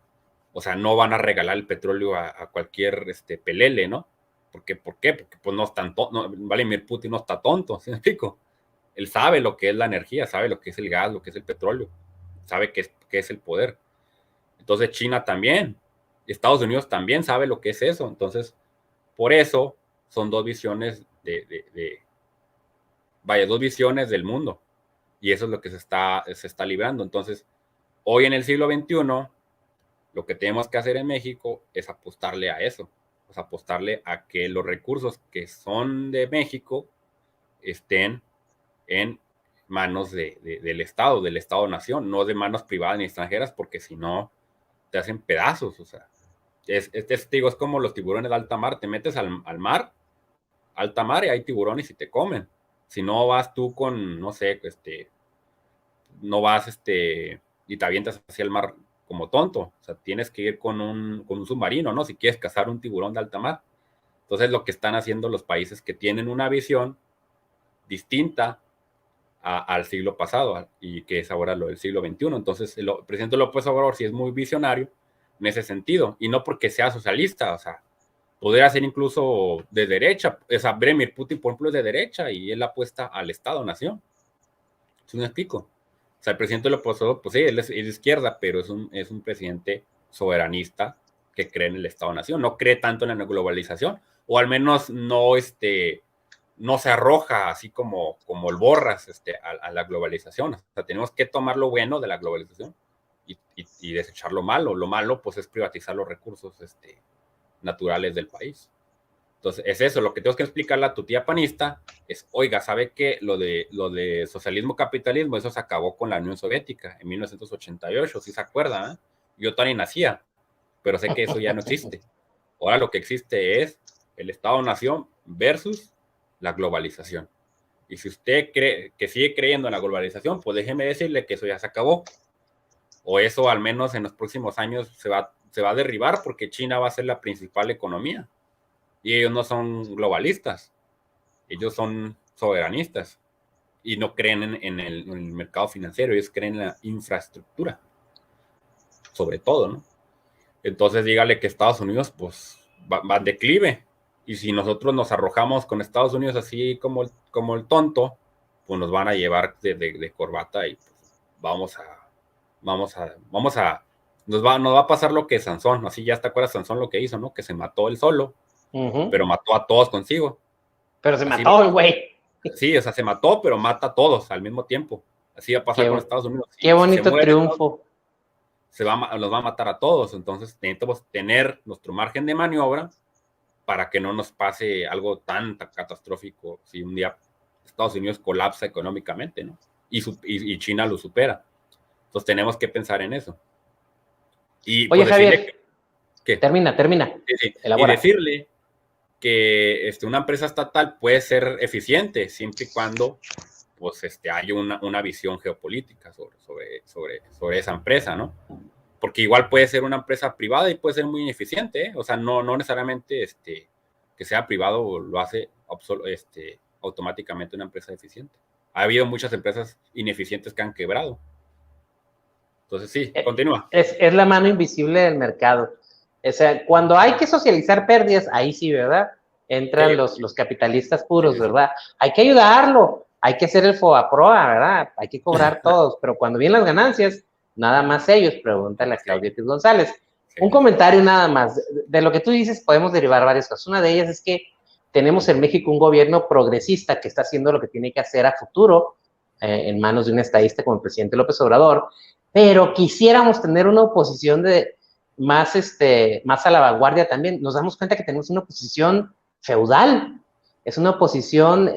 O sea, no van a regalar el petróleo a cualquier pelele, ¿no? ¿Por qué? Porque pues no están Vladimir Putin no está tonto, ¿sí me explico? Él sabe lo que es la energía, sabe lo que es el gas, lo que es el petróleo, sabe qué es el poder. Entonces China también. Estados Unidos también sabe lo que es eso. Entonces, por eso son dos visiones dos visiones del mundo. Y eso es lo que se está librando. Entonces, hoy en el siglo XXI, lo que tenemos que hacer en México es apostarle a eso. O sea, apostarle a que los recursos que son de México estén en manos del Estado-nación, no de manos privadas ni extranjeras, porque si no, te hacen pedazos. O sea, digo, es como los tiburones de alta mar. Te metes al mar, alta mar, y hay tiburones y te comen. Si no vas tú con, no sé, no vas y te avientas hacia el mar como tonto. O sea, tienes que ir con un submarino, ¿no? Si quieres cazar un tiburón de alta mar. Entonces, lo que están haciendo los países que tienen una visión distinta al siglo pasado, y que es ahora lo del siglo XXI. Entonces, el presidente López Obrador sí es muy visionario en ese sentido, y no porque sea socialista. O sea, podría ser incluso de derecha. O sea, Vladimir Putin, por ejemplo, es de derecha y él apuesta al Estado-nación. ¿Sí me explico? O sea, el presidente López Obrador, pues sí, él es de izquierda, pero es un presidente soberanista que cree en el Estado-nación. No cree tanto en la globalización, o al menos no se arroja así como el Borras a la globalización. O sea, tenemos que tomar lo bueno de la globalización y desechar lo malo. Lo malo, pues, es privatizar los recursos naturales del país. Entonces, es eso, lo que tenemos que explicarle a tu tía panista es, oiga, ¿sabe qué? Lo de socialismo, capitalismo, eso se acabó con la Unión Soviética en 1988, si se acuerdan, ¿eh? Yo todavía nacía, pero sé que eso ya no existe. Ahora lo que existe es el Estado-nación versus la globalización. Y si usted cree que sigue creyendo en la globalización, pues déjeme decirle que eso ya se acabó. O eso al menos en los próximos años se va a derribar, porque China va a ser la principal economía. Y ellos no son globalistas, ellos son soberanistas y no creen en el mercado financiero, ellos creen en la infraestructura, sobre todo, ¿no? Entonces dígale que Estados Unidos pues va en declive, y si nosotros nos arrojamos con Estados Unidos así como el tonto, pues nos van a llevar de corbata, y pues nos va a pasar lo que Sansón. Así, ya te acuerdas Sansón lo que hizo, ¿no? Que se mató él solo. Pero mató a todos consigo. Pero se mató el güey. Sí, o sea, se mató, pero mata a todos al mismo tiempo. Así va a pasar con Estados Unidos. Qué bonito triunfo. Los va a matar a todos. Entonces, necesitamos tener nuestro margen de maniobra para que no nos pase algo tan catastrófico si un día Estados Unidos colapsa económicamente, ¿no? Y China lo supera. Entonces, tenemos que pensar en eso. Oye, pues, Javier, termina. Sí. Y decirle que una empresa estatal puede ser eficiente siempre y cuando pues haya una visión geopolítica sobre esa empresa, ¿no? Porque igual puede ser una empresa privada y puede ser muy ineficiente, ¿eh? O sea, no necesariamente que sea privado lo hace automáticamente una empresa eficiente. Ha habido muchas empresas ineficientes que han quebrado. Entonces sí, continúa. Es la mano invisible del mercado. O sea, cuando hay que socializar pérdidas, ahí sí, ¿verdad? Entran los capitalistas puros, sí. ¿Verdad? Hay que ayudarlo, hay que hacer el FOBAPROA, ¿verdad? Hay que cobrar todos, pero cuando vienen las ganancias, nada más ellos. Pregúntale a Claudia Piz González. Sí. Un comentario nada más. De lo que tú dices podemos derivar varias cosas. Una de ellas es que tenemos en México un gobierno progresista que está haciendo lo que tiene que hacer a futuro, en manos de un estadista como el presidente López Obrador, pero quisiéramos tener una oposición más a la vanguardia también. Nos damos cuenta que tenemos una oposición feudal, es una oposición,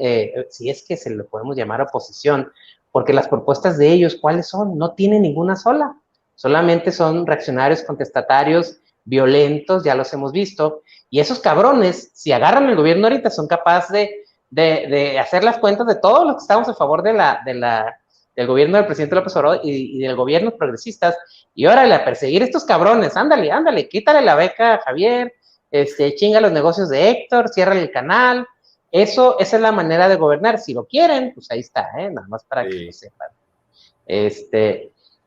si es que se le podemos llamar oposición, porque las propuestas de ellos, ¿cuáles son? No tienen ninguna sola, solamente son reaccionarios, contestatarios, violentos, ya los hemos visto, y esos cabrones, si agarran el gobierno ahorita, son capaces de hacer las cuentas de todos los que estamos a favor del gobierno del presidente López Obrador y del gobierno progresistas, y órale, a perseguir a estos cabrones, ándale, quítale la beca a Javier, chinga los negocios de Héctor, ciérrale el canal. Esa es la manera de gobernar. Si lo quieren, pues ahí está, nada más para que lo sepan.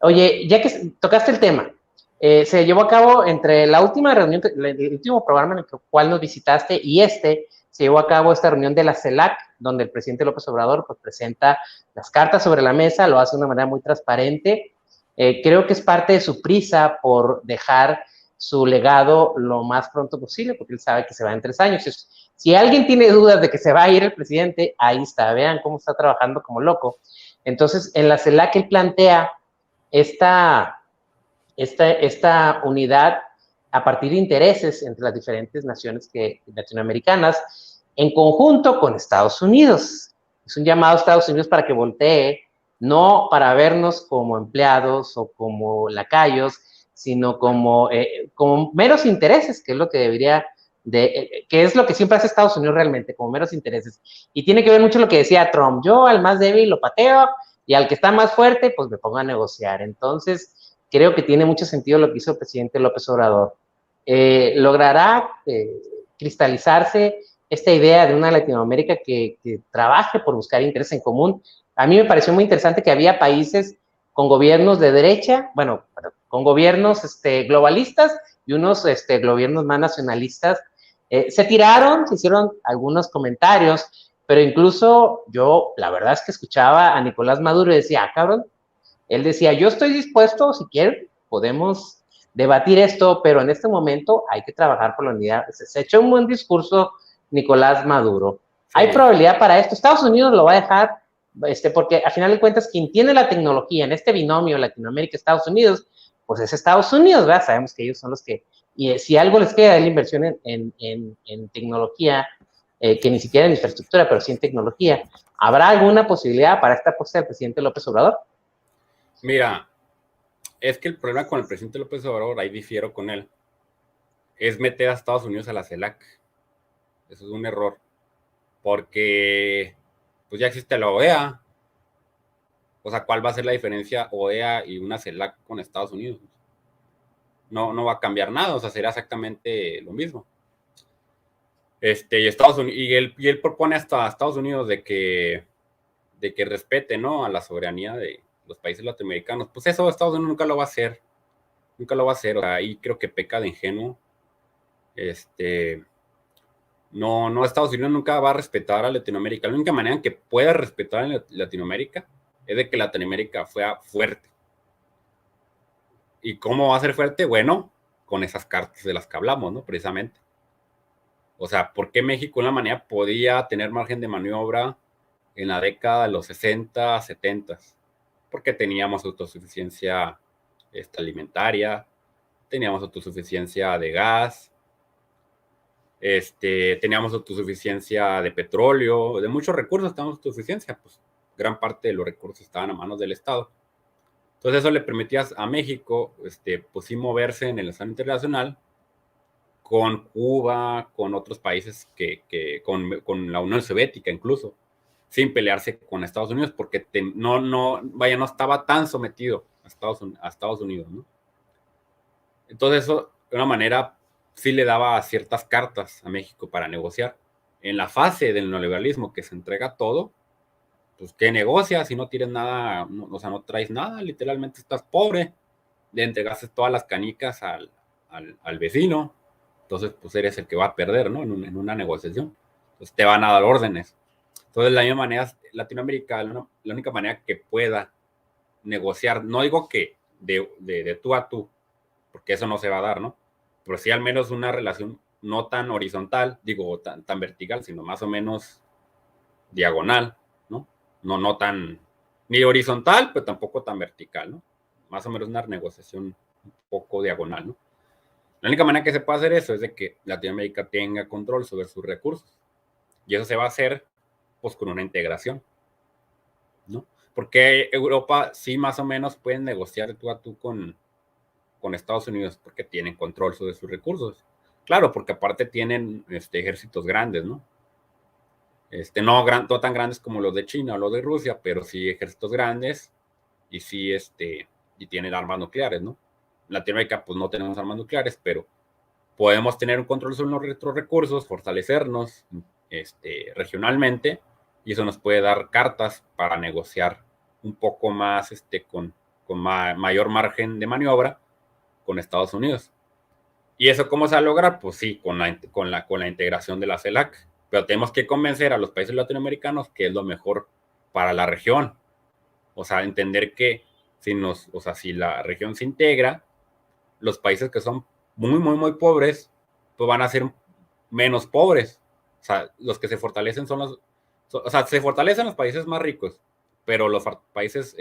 Oye, ya que tocaste el tema, se llevó a cabo entre la última reunión, el último programa en el cual nos visitaste y se llevó a cabo esta reunión de la CELAC, donde el presidente López Obrador pues, presenta las cartas sobre la mesa, lo hace de una manera muy transparente. Creo que es parte de su prisa por dejar su legado lo más pronto posible, porque él sabe que se va en 3 años. Si alguien tiene dudas de que se va a ir el presidente, ahí está, vean cómo está trabajando como loco. Entonces, en la CELAC él plantea esta unidad a partir de intereses entre las diferentes naciones latinoamericanas, en conjunto con Estados Unidos. Es un llamado a Estados Unidos para que voltee, no para vernos como empleados o como lacayos, sino como meros intereses, que es lo que debería que es lo que siempre hace Estados Unidos realmente, como meros intereses. Y tiene que ver mucho lo que decía Trump: yo al más débil lo pateo y al que está más fuerte, pues me pongo a negociar. Entonces, creo que tiene mucho sentido lo que hizo el presidente López Obrador. Logrará cristalizarse esta idea de una Latinoamérica que trabaje por buscar intereses en común. A mí me pareció muy interesante que había países con gobiernos de derecha, bueno, con gobiernos globalistas y unos gobiernos más nacionalistas. Se tiraron, se hicieron algunos comentarios, pero incluso yo, la verdad es que escuchaba a Nicolás Maduro y decía, cabrón, él decía, yo estoy dispuesto, si quieren, podemos debatir esto, pero en este momento hay que trabajar por la unidad. Se echó un buen discurso Nicolás Maduro. Sí. Hay probabilidad para esto. Estados Unidos lo va a dejar, porque al final de cuentas, quien tiene la tecnología en este binomio Latinoamérica-Estados Unidos, pues es Estados Unidos, ¿verdad? Sabemos que ellos son los que, y si algo les queda de la inversión en tecnología, que ni siquiera en infraestructura, pero sí en tecnología, ¿habrá alguna posibilidad para esta apuesta del presidente López Obrador? Mira, es que el problema con el presidente López Obrador, ahí difiero con él, es meter a Estados Unidos a la CELAC. Eso es un error, porque pues ya existe la OEA. O sea, ¿cuál va a ser la diferencia OEA y una CELAC con Estados Unidos? No va a cambiar nada, o sea, será exactamente lo mismo. Y él propone hasta a Estados Unidos de que respete, ¿no?, a la soberanía de los países latinoamericanos. Pues eso Estados Unidos nunca lo va a hacer. Nunca lo va a hacer. O sea, ahí creo que peca de ingenuo. No, Estados Unidos nunca va a respetar a Latinoamérica. La única manera en que pueda respetar a Latinoamérica es de que Latinoamérica fuera fuerte. ¿Y cómo va a ser fuerte? Bueno, con esas cartas de las que hablamos, ¿no? Precisamente. O sea, ¿por qué México de una manera podía tener margen de maniobra en la década de los 60, 70? Porque teníamos autosuficiencia alimentaria, teníamos autosuficiencia de gas, teníamos autosuficiencia de petróleo, de muchos recursos teníamos autosuficiencia, pues gran parte de los recursos estaban a manos del Estado. Entonces eso le permitía a México, pues sí, moverse en el escenario internacional con Cuba, con otros países con la Unión Soviética incluso, sin pelearse con Estados Unidos, porque no estaba tan sometido a Estados Unidos, ¿no? Entonces eso, de una manera, sí le daba ciertas cartas a México para negociar. En la fase del neoliberalismo, que se entrega todo, pues ¿qué negocias si no tienes nada? O sea, no traes nada, literalmente estás pobre, le entregaste todas las canicas al vecino, entonces pues eres el que va a perder, ¿no? En una negociación. Entonces te van a dar órdenes. Entonces, de la misma manera, Latinoamérica, la única manera que pueda negociar, no digo que de tú a tú, porque eso no se va a dar, ¿no? Pero sí al menos una relación no tan horizontal, digo, tan vertical, sino más o menos diagonal, ¿no? No tan, ni horizontal, pero tampoco tan vertical, ¿no? Más o menos una negociación un poco diagonal, ¿no? La única manera que se puede hacer eso es de que Latinoamérica tenga control sobre sus recursos. Y eso se va a hacer pues con una integración, ¿no? Porque Europa sí más o menos pueden negociar tú a tú con Estados Unidos porque tienen control sobre sus recursos. Claro, porque aparte tienen ejércitos grandes, ¿no? No tan grandes como los de China o los de Rusia, pero sí ejércitos grandes y sí y tienen armas nucleares, ¿no? En Latinoamérica pues no tenemos armas nucleares, pero podemos tener un control sobre nuestros recursos, fortalecernos regionalmente, y eso nos puede dar cartas para negociar un poco más con mayor margen de maniobra con Estados Unidos. ¿Y eso cómo se va a lograr? Pues sí, con la integración de la CELAC. Pero tenemos que convencer a los países latinoamericanos que es lo mejor para la región. O sea, entender que si la región se integra, los países que son muy, muy, muy pobres, pues van a ser menos pobres. O sea, los que se fortalecen son o sea, se fortalecen los países más ricos, pero los países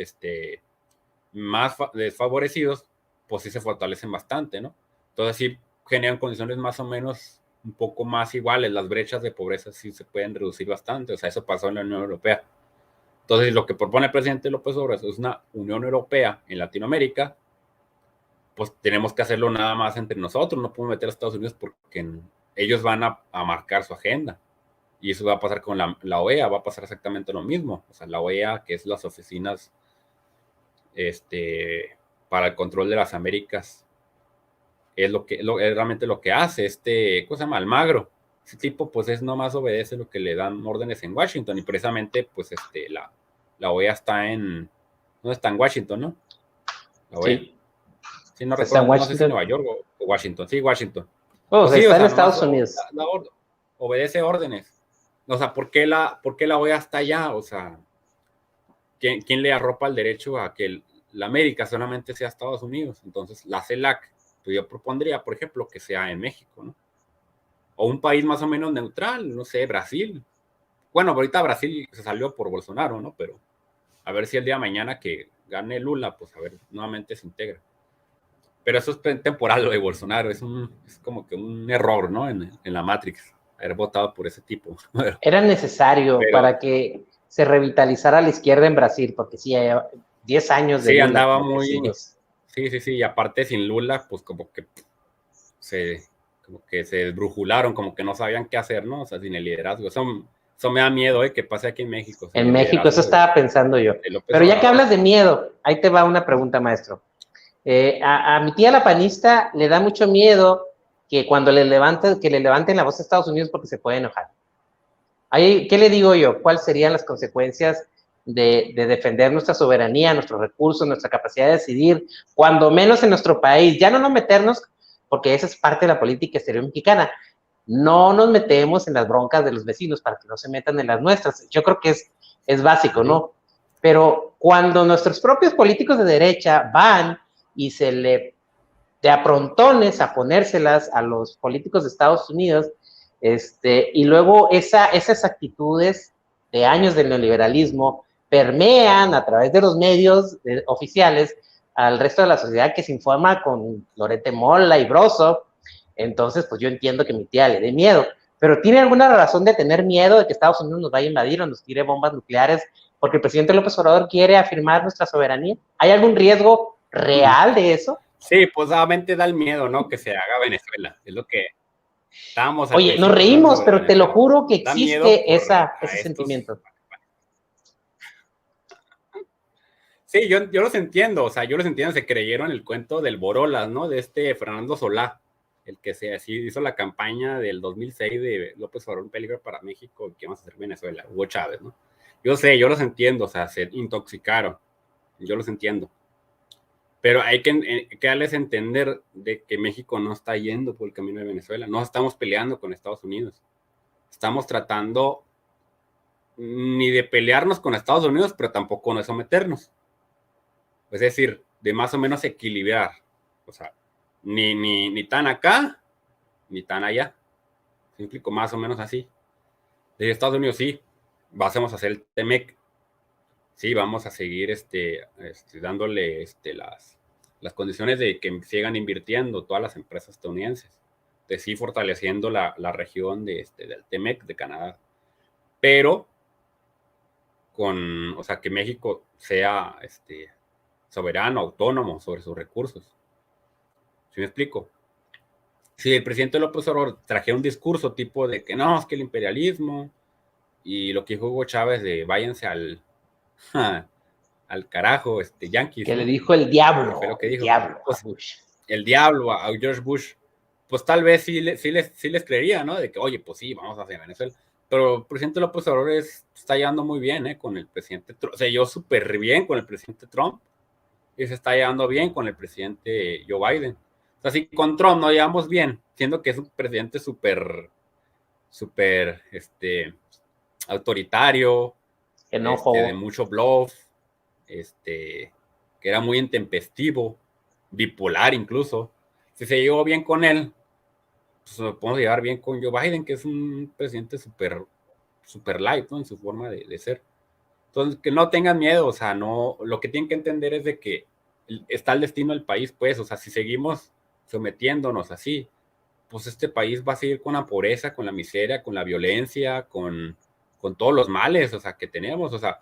más desfavorecidos, pues sí se fortalecen bastante, ¿no? Entonces sí generan condiciones más o menos un poco más iguales, las brechas de pobreza sí se pueden reducir bastante, o sea, eso pasó en la Unión Europea. Entonces lo que propone el presidente López Obrador es una Unión Europea en Latinoamérica, pues tenemos que hacerlo nada más entre nosotros, no podemos meter a Estados Unidos porque ellos van a marcar su agenda. Y eso va a pasar con la OEA, va a pasar exactamente lo mismo. O sea, la OEA, que es las oficinas para el control de las Américas, es realmente lo que hace ¿cómo se llama? Almagro. Ese tipo, pues, nomás obedece lo que le dan órdenes en Washington. Y precisamente, pues, la OEA no está en Washington, ¿no? La OEA. Sí. Sí, no Está recuerdo, en no sé si Washington. Nueva York o Washington. Sí, Washington. Pues Pues sí, o está en sea, nomás Estados Unidos. obedece órdenes. O sea, ¿por qué la OEA está allá? O sea, ¿quién le arropa el derecho a que la América solamente sea Estados Unidos? Entonces, la CELAC, pues yo propondría, por ejemplo, que sea en México, ¿no? O un país más o menos neutral, no sé, Brasil. Bueno, ahorita Brasil se salió por Bolsonaro, ¿no? Pero a ver si el día de mañana que gane Lula, pues a ver, nuevamente se integra. Pero eso es temporal lo de Bolsonaro, es como que un error, ¿no? En la Matrix, haber votado por ese tipo. Era necesario Pero para que se revitalizara la izquierda en Brasil, porque sí, hay 10 años de sí, Lula andaba como muy, vecinos. sí, y aparte sin Lula, pues como que se desbrujularon, como que no sabían qué hacer, ¿no? O sea, sin el liderazgo. Eso me da miedo, que pase aquí en México, sin En el México, eso liderazgo estaba pensando yo. de López Pero ya que Obrador. hablas de miedo, ahí te va una pregunta, maestro. A mi tía la panista le da mucho miedo que cuando que le levanten la voz a Estados Unidos porque se puede enojar. Ahí, ¿qué le digo yo? ¿Cuáles serían las consecuencias de defender nuestra soberanía, nuestros recursos, nuestra capacidad de decidir, cuando menos en nuestro país? Ya no meternos, porque esa es parte de la política exterior mexicana. No nos metemos en las broncas de los vecinos para que no se metan en las nuestras. Yo creo que es básico, ¿no? Pero cuando nuestros propios políticos de derecha van y de aprontones a ponérselas a los políticos de Estados Unidos, y luego esas actitudes de años del neoliberalismo permean a través de los medios oficiales al resto de la sociedad que se informa con Lorete Mola y Broso. Entonces, pues yo entiendo que mi tía le dé miedo, pero ¿tiene alguna razón de tener miedo de que Estados Unidos nos vaya a invadir o nos tire bombas nucleares porque el presidente López Obrador quiere afirmar nuestra soberanía? ¿Hay algún riesgo real de eso? Sí, pues obviamente da el miedo, ¿no? Que se haga Venezuela. Es lo que estábamos al Oye, nos principio hablando reímos, sobre pero te lo Venezuela. juro que Da miedo existe ese a estos. sentimiento. Sí, yo los entiendo, o sea, yo los entiendo, se creyeron el cuento del Borolas, ¿no? De Fernando Solá, el que así hizo la campaña del 2006 de López Obrador, un peligro para México, que vamos a hacer Venezuela, Hugo Chávez, ¿no? Yo sé, yo los entiendo, o sea, se intoxicaron, yo los entiendo. Pero hay que darles a entender de que México no está yendo por el camino de Venezuela, no estamos peleando con Estados Unidos, estamos tratando ni de pelearnos con Estados Unidos, pero tampoco de someternos. Es decir, de más o menos equilibrar, o sea, ni tan acá, ni tan allá. ¿Sí me explico? Más o menos así. De Estados Unidos sí, vamos a hacer el TEMEC, sí, vamos a seguir dándole las condiciones de que sigan invirtiendo todas las empresas estadounidenses, de sí fortaleciendo la región del TEMEC de Canadá, pero o sea, que México sea soberano, autónomo sobre sus recursos. ¿Sí me explico? Si el presidente López Obrador trajera un discurso tipo de que no, es que el imperialismo y lo que dijo Hugo Chávez de váyanse al carajo, yanquis, Que le ¿no? dijo el Que fue lo diablo, que dijo. a Pues Bush. el diablo a George Bush, pues tal vez sí les creería, ¿no? De que, oye, pues sí, vamos hacia Venezuela. Pero el presidente López Obrador está llevando muy bien, con el presidente Trump. O sea, yo súper bien con el presidente Trump y se está llevando bien con el presidente Joe Biden. O sea, si con Trump no llevamos bien, siendo que es un presidente súper, autoritario, de Enojo. mucho bluff, que era muy intempestivo, bipolar incluso. si se llevó bien con él, pues nos podemos llevar bien con Joe Biden, que es un presidente super light, ¿no? En su forma de ser. Entonces, que no tengan miedo, o sea, no, lo que tienen que entender es de que está el destino del país, pues, o sea, si seguimos sometiéndonos así, pues este país va a seguir con la pobreza, con la miseria, con la violencia, con todos los males, o sea, que tenemos, o sea,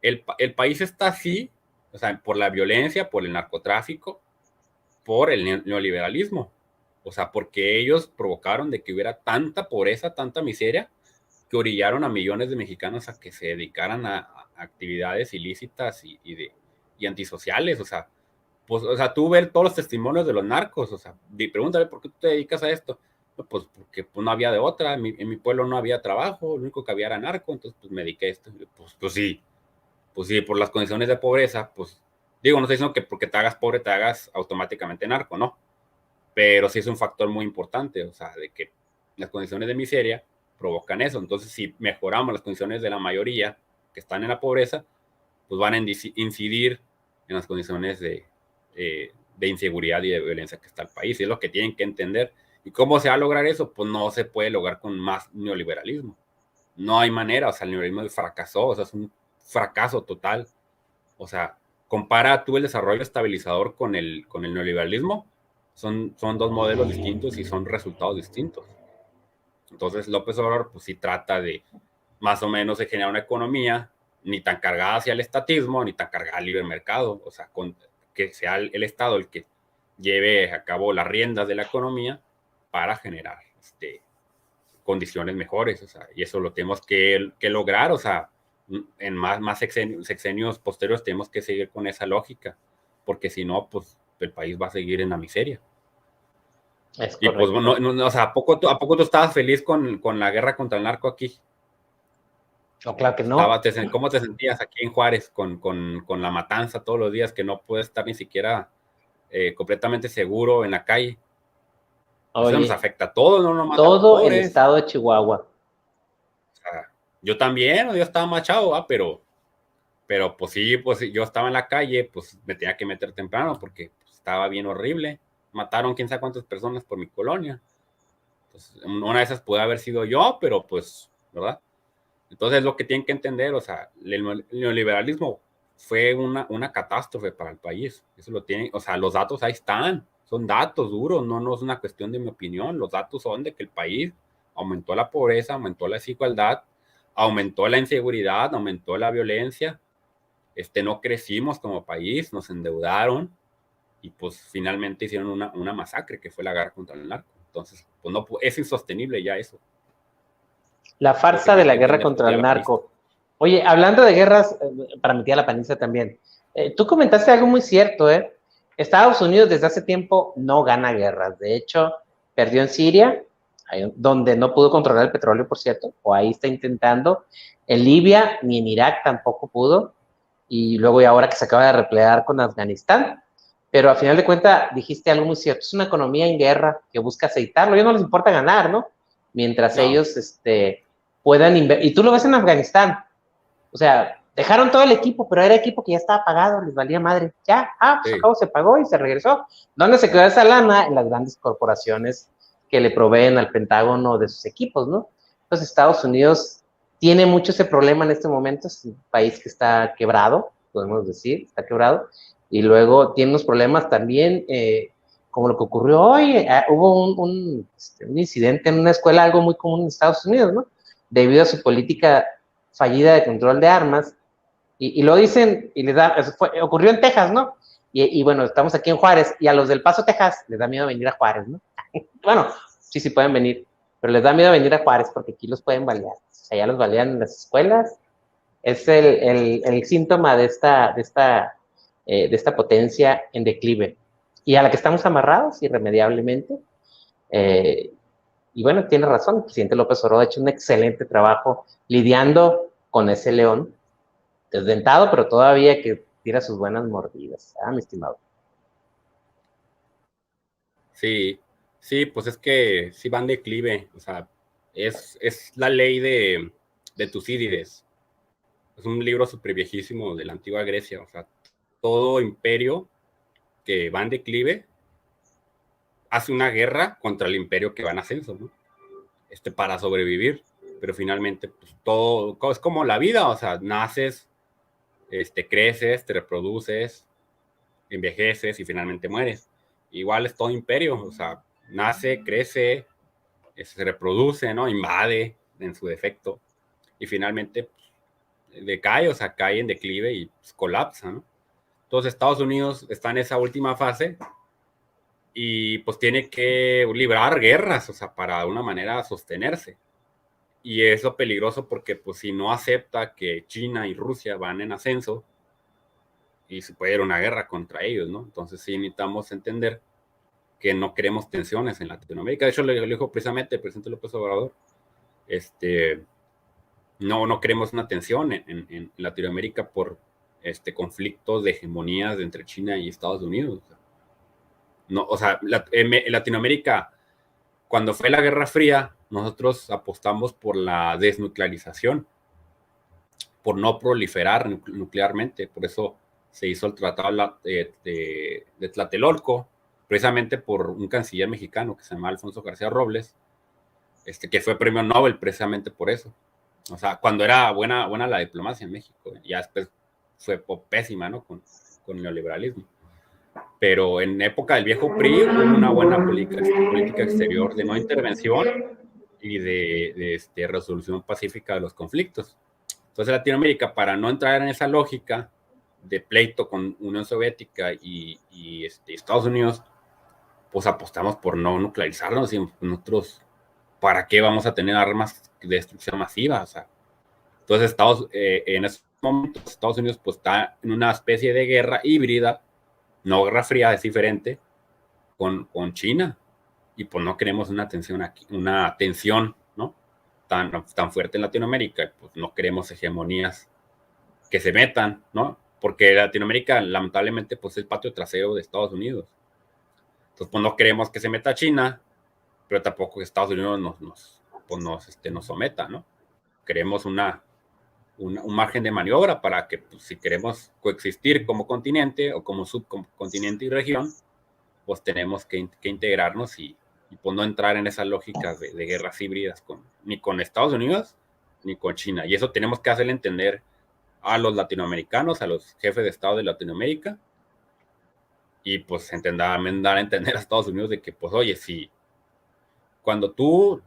el país está así, o sea, por la violencia, por el narcotráfico, por el neoliberalismo, o sea, porque ellos provocaron de que hubiera tanta pobreza, tanta miseria, que orillaron a millones de mexicanos a que se dedicaran a actividades ilícitas y antisociales, o sea, pues, o sea, tú ves todos los testimonios de los narcos, o sea, pregúntale por qué tú te dedicas a esto. No, pues porque pues, no había de otra, en mi pueblo no había trabajo, lo único que había era narco, entonces pues me dediqué a esto. Pues sí, por las condiciones de pobreza, pues digo, no estoy diciendo que porque te hagas pobre te hagas automáticamente narco, no, pero sí es un factor muy importante, o sea, de que las condiciones de miseria provocan eso. Entonces, si mejoramos las condiciones de la mayoría que están en la pobreza, pues van a incidir en las condiciones de inseguridad y de violencia que está el país. Y es lo que tienen que entender. ¿Y cómo se va a lograr eso? Pues no se puede lograr con más neoliberalismo. No hay manera, o sea, el neoliberalismo fracasó, o sea, es un fracaso total. O sea, compara tú el desarrollo estabilizador con el neoliberalismo, son dos modelos distintos y son resultados distintos. Entonces López Obrador pues sí trata de más o menos de generar una economía ni tan cargada hacia el estatismo, ni tan cargada al libre mercado, o sea, que sea el Estado el que lleve a cabo las riendas de la economía para generar condiciones mejores, o sea, y eso lo tenemos que lograr, o sea, en más sexenios posteriores tenemos que seguir con esa lógica, porque si no, pues el país va a seguir en la miseria. Es Y pues, correcto. o sea, a poco tú estabas feliz con la guerra contra el narco aquí? No, claro que no. ¿Cómo te sentías aquí en Juárez con la matanza todos los días, que no puedes estar ni siquiera completamente seguro en la calle? Eso nos Oye, afecta a todos, no nomás a los todo el pobres. estado de Chihuahua. O sea, yo también, yo estaba machado, pero pues sí, yo estaba en la calle, pues me tenía que meter temprano porque pues, estaba bien horrible. Mataron quién sabe cuántas personas por mi colonia. Entonces, una de esas puede haber sido yo, pero pues, ¿verdad? Entonces, lo que tienen que entender, o sea, el neoliberalismo fue una catástrofe para el país. Eso lo tienen, o sea, los datos ahí están, son datos duros, no es una cuestión de mi opinión. Los datos son de que el país aumentó la pobreza, aumentó la desigualdad, aumentó la inseguridad, aumentó la violencia. No crecimos como país, nos endeudaron y pues finalmente hicieron una masacre que fue la guerra contra el narco. Entonces, pues no, es insostenible ya eso. La Lo que farsa de tienen la que guerra entender pues, contra ya el la viste. narco. Oye, hablando de guerras, para mi tía la paniza también. Tú comentaste algo muy cierto, ¿eh? Estados Unidos desde hace tiempo no gana guerras. De hecho, perdió en Siria, donde no pudo controlar el petróleo, por cierto, o ahí está intentando. En Libia ni en Irak tampoco pudo. Y luego y ahora que se acaba de replegar con Afganistán. Pero a final de cuentas dijiste algo muy cierto. Es una economía en guerra que busca aceitarlo. A ellos no les importa ganar, ¿no? Mientras No, ellos puedan invertir. Y tú lo ves en Afganistán. O sea, dejaron todo el equipo, pero era equipo que ya estaba pagado, les valía madre. Ya, pues sí. acabó, se pagó y se regresó. ¿Dónde se quedó esa lana? En las grandes corporaciones que le proveen al Pentágono de sus equipos, ¿no? Entonces Estados Unidos tiene mucho ese problema en este momento, es un país que está quebrado, podemos decir, está quebrado, y luego tiene unos problemas también, como lo que ocurrió hoy, hubo un incidente en una escuela, algo muy común en Estados Unidos, ¿no? Debido a su política fallida de control de armas, y lo dicen, y les da, ocurrió en Texas, ¿no? Bueno, estamos aquí en Juárez, y a los del Paso, Texas, les da miedo venir a Juárez, ¿no? Bueno, sí pueden venir, pero les da miedo venir a Juárez porque aquí los pueden balear. O sea, ya los balean en las escuelas. Es el síntoma de esta potencia en declive y a la que estamos amarrados irremediablemente. Eh, y bueno, tiene razón, el presidente López Obrador ha hecho un excelente trabajo lidiando con ese león desdentado, pero todavía que tira sus buenas mordidas, mi estimado. Sí, sí, pues es que sí van declive, o sea, es la ley de Tucídides. Es un libro súper viejísimo de la antigua Grecia, o sea, todo imperio que va en declive hace una guerra contra el imperio que va en ascenso, ¿no? Para sobrevivir, pero finalmente pues, todo es como la vida, o sea, naces, creces, te reproduces, envejeces y finalmente mueres. Igual es todo imperio, o sea, nace, crece, se reproduce, ¿no? Invade en su defecto y finalmente pues, decae, o sea, cae en declive y pues, colapsa, ¿no? Entonces Estados Unidos está en esa última fase y pues tiene que librar guerras, o sea, para de una manera sostenerse. Y eso es peligroso porque pues si no acepta que China y Rusia van en ascenso y se puede ir a una guerra contra ellos, ¿no? Entonces sí necesitamos entender que no queremos tensiones en Latinoamérica. De hecho, le dijo precisamente el presidente López Obrador, no queremos una tensión en Latinoamérica por conflictos de hegemonías entre China y Estados Unidos. No, o sea, en Latinoamérica, cuando fue la Guerra Fría, nosotros apostamos por la desnuclearización, por no proliferar nuclearmente. Por eso se hizo el Tratado de Tlatelolco, precisamente por un canciller mexicano que se llama Alfonso García Robles, que fue premio Nobel precisamente por eso. O sea, cuando era buena la diplomacia en México, ya después fue pésima, ¿no? Con el neoliberalismo. Pero en época del viejo PRI hubo una buena política exterior de no intervención y de resolución pacífica de los conflictos. Entonces Latinoamérica, para no entrar en esa lógica de pleito con Unión Soviética y Estados Unidos, pues apostamos por no nuclearizarnos y nosotros, ¿para qué vamos a tener armas de destrucción masiva? O sea, entonces en ese momento Estados Unidos pues está en una especie de guerra híbrida, no guerra fría, es diferente, con China, y pues no queremos una tensión aquí, una tensión, ¿no? Tan fuerte en Latinoamérica, pues no queremos hegemonías que se metan, ¿no? Porque Latinoamérica, lamentablemente, pues es el patio trasero de Estados Unidos. Entonces, pues no queremos que se meta China, pero tampoco que Estados Unidos nos someta, ¿no? Queremos un margen de maniobra para que, pues, si queremos coexistir como continente o como subcontinente y región, pues tenemos que integrarnos y pues no entrar en esa lógica de guerras híbridas ni con Estados Unidos ni con China. Y eso tenemos que hacerle entender a los latinoamericanos, a los jefes de Estado de Latinoamérica, y pues dar a entender a Estados Unidos de que, pues, oye, si cuando tú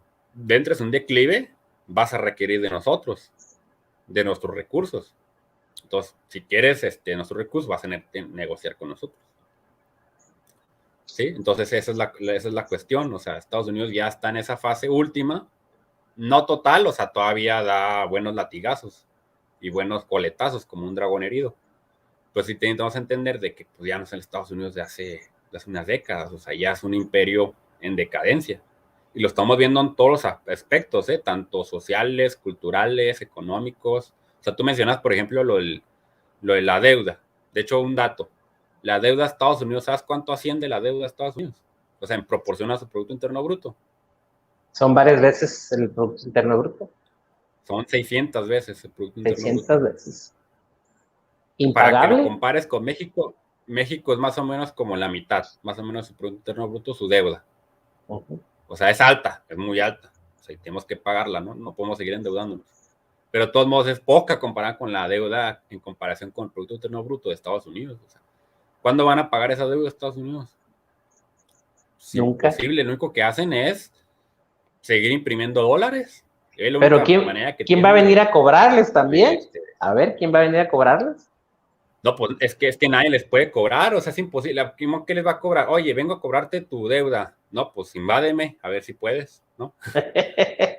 entres en un declive, vas a requerir de nosotros, de nuestros recursos. Entonces, si quieres nuestros recursos, vas a tener que negociar con nosotros. ¿Sí? Entonces, esa es la cuestión. O sea, Estados Unidos ya está en esa fase última, no total, o sea, todavía da buenos latigazos y buenos coletazos como un dragón herido. Pues sí tenemos que entender de que pues, ya no es el Estados Unidos de hace unas décadas, o sea, ya es un imperio en decadencia. Y lo estamos viendo en todos los aspectos, tanto sociales, culturales, económicos. O sea, tú mencionas, por ejemplo, lo de la deuda. De hecho, un dato. La deuda de Estados Unidos, ¿sabes cuánto asciende la deuda de Estados Unidos? O sea, en proporción a su Producto Interno Bruto. Son varias veces el Producto Interno Bruto. Son 600 veces el Producto Interno Bruto. 600 veces. Para que lo Impagable. compares con México, México es más o menos como la mitad, más o menos su Producto Interno Bruto, su deuda. O sea, es alta, es muy alta. O sea, tenemos que pagarla, ¿no? No podemos seguir endeudándonos. Pero de todos modos es poca comparada con la deuda en comparación con el Producto Interno Bruto de Estados Unidos. O sea, ¿cuándo van a pagar esa deuda de Estados Unidos? Nunca. Imposible, lo único que hacen es seguir imprimiendo dólares. Pero ¿quién va a venir a cobrarles también? A ver, ¿quién va a venir a cobrarles? No, pues es que nadie les puede cobrar, o sea, es imposible. ¿Qué les va a cobrar? Oye, vengo a cobrarte tu deuda. No, pues invádeme, a ver si puedes, ¿no?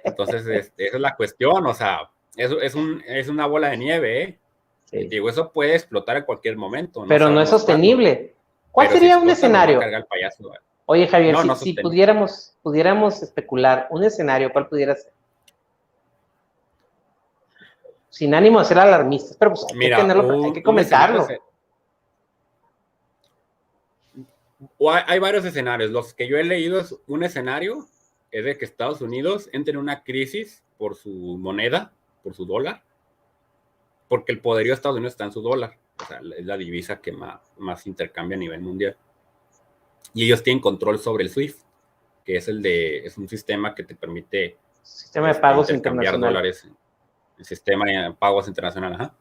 Entonces, esa es la cuestión, o sea, eso es una bola de nieve, ¿eh? Sí. Digo, eso puede explotar en cualquier momento. Pero no es sostenible. ¿Cuál sería un escenario? Payaso, oye, Javier, si pudiéramos especular un escenario, ¿cuál pudiera ser? Sin ánimo de ser alarmistas, pero pues hay que comentarlo. Hay varios escenarios. Los que yo he leído es un escenario es de que Estados Unidos entre en una crisis por su moneda, por su dólar, porque el poderío de Estados Unidos está en su dólar. O sea, es la divisa que más intercambia a nivel mundial. y ellos tienen control sobre el SWIFT, que es un sistema que te permite Sistema de pagos intercambiar internacional. dólares, el sistema de pagos internacional, ajá.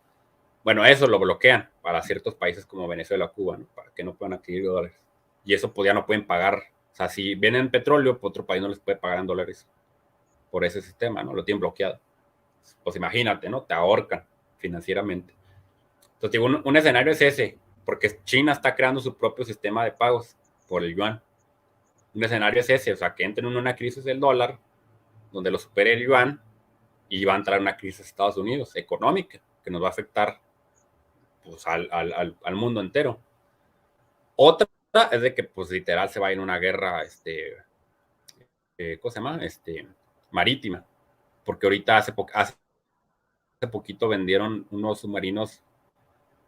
Bueno, eso lo bloquean para ciertos países como Venezuela o Cuba, ¿no? Para que no puedan adquirir dólares. Y eso pues ya no pueden pagar. O sea, si vienen petróleo, pues otro país no les puede pagar en dólares por ese sistema, ¿no? Lo tienen bloqueado. Pues imagínate, ¿no? Te ahorcan financieramente. Entonces, digo, un escenario es ese, porque China está creando su propio sistema de pagos por el yuan. Un escenario es ese, o sea, que entren en una crisis del dólar, donde lo supere el yuan, y va a entrar una crisis de Estados Unidos económica, que nos va a afectar pues, al mundo entero. Otra es de que, pues, literal se va a ir a una guerra, ¿cómo se llama? Marítima, porque ahorita hace poquito vendieron unos submarinos,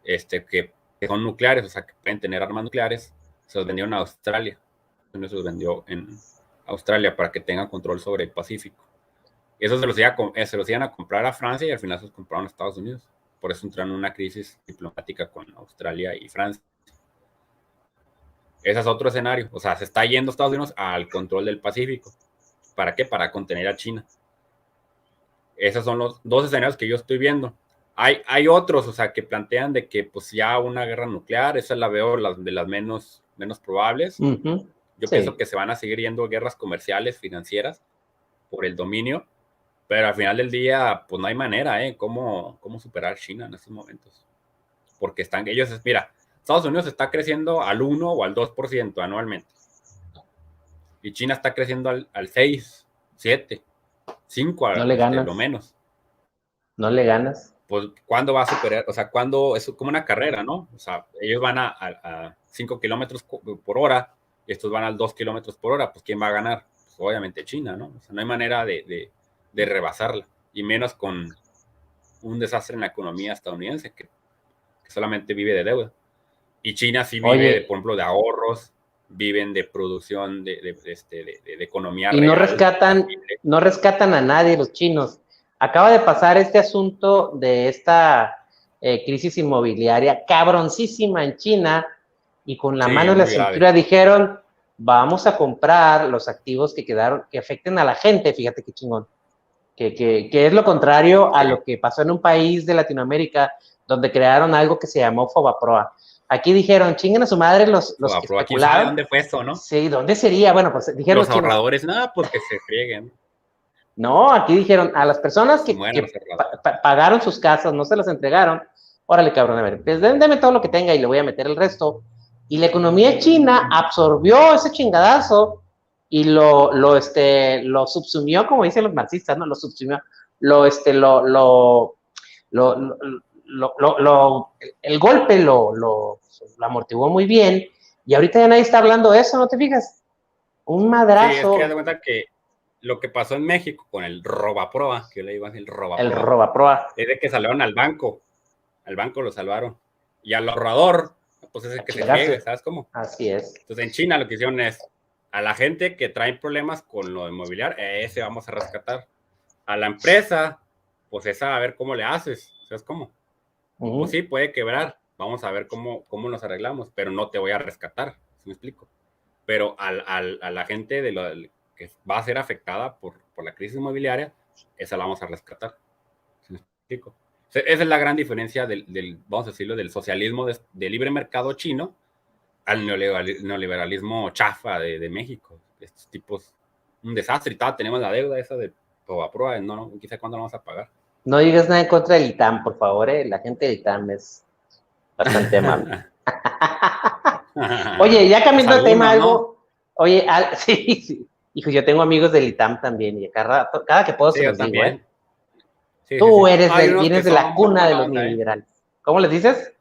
que son nucleares, o sea, que pueden tener armas nucleares, se los vendieron a Australia, se los vendió en Australia para que tengan control sobre el Pacífico. Eso se los iban a comprar a Francia y al final se los compraron a Estados Unidos. Por eso entraron en una crisis diplomática con Australia y Francia. Ese es otro escenario. O sea, se está yendo Estados Unidos al control del Pacífico. ¿Para qué? Para contener a China. Esos son los dos escenarios que yo estoy viendo. Hay otros, o sea, que plantean de que pues ya una guerra nuclear, esa la veo de las menos probables. Yo pienso que se van a seguir yendo guerras comerciales, financieras, por el dominio, pero al final del día, pues no hay manera, cómo superar China en estos momentos. Porque mira, Estados Unidos está creciendo al 1 o al 2% anualmente. Y China está creciendo al 6, 7, 5, no le ganas. lo menos. No le ganas. Pues, ¿cuándo va a superar? O sea, ¿cuándo? Es como una carrera, ¿no? O sea, ellos van a 5 kilómetros por hora y estos van a 2 kilómetros por hora. Pues, ¿quién va a ganar? Pues, obviamente China, ¿no? O sea, no hay manera de rebasarla. Y menos con un desastre en la economía estadounidense que solamente vive de deuda. Y China sí vive, por ejemplo, de ahorros, viven de producción de economía y real. No rescatan a nadie los chinos. Acaba de pasar este asunto de esta crisis inmobiliaria cabroncísima en China y con la mano en la cintura dijeron, vamos a comprar los activos que quedaron, que afecten a la gente, fíjate qué chingón. Que es lo contrario a lo que pasó en un país de Latinoamérica donde crearon algo que se llamó Fobaproa. Aquí dijeron, chinguen a su madre los que especularon. ¿Quién sabe dónde fue eso, no? Sí, ¿dónde sería? Bueno, pues dijeron los ahorradores, nada, porque se frieguen. No, aquí dijeron, a las personas que pagaron sus casas, no se las entregaron, órale, cabrón, a ver, pues déme todo lo que tenga y le voy a meter el resto. Y la economía china absorbió ese chingadazo y lo subsumió, como dicen los marxistas, ¿no? Lo subsumió, el golpe lo amortiguó muy bien y ahorita ya nadie está hablando de eso, ¿no te fijas? Un madrazo. Sí, es que haz de cuenta que lo que pasó en México con el Robaproa, que yo le digo así, el Robaproa, es de que salvaron al banco lo salvaron, y al ahorrador, pues es el que se friegue, ¿sabes cómo? Así es. Entonces en China lo que hicieron es, a la gente que trae problemas con lo inmobiliario, ese vamos a rescatar. A la empresa, pues esa a ver cómo le haces, ¿sabes cómo? Pues sí, puede quebrar, vamos a ver cómo nos arreglamos, pero no te voy a rescatar, ¿sí me explico? Pero a la gente que va a ser afectada por la crisis inmobiliaria, esa la vamos a rescatar, ¿sí me explico? Esa es la gran diferencia vamos a decirlo, del socialismo de libre mercado chino al neoliberalismo chafa de México. Estos tipos, un desastre, y todavía tenemos la deuda esa de Fobaproa, no, quizá cuándo la vamos a pagar. No digas nada en contra del ITAM, por favor, la gente del ITAM es bastante amable. Oye, ya cambiando de tema algo, ¿no? Oye, sí, hijo, yo tengo amigos del ITAM también, y cada que puedo se los digo, ¿eh? Sí, tú vienes de la cuna de los neoliberales. ¿Cómo les dices?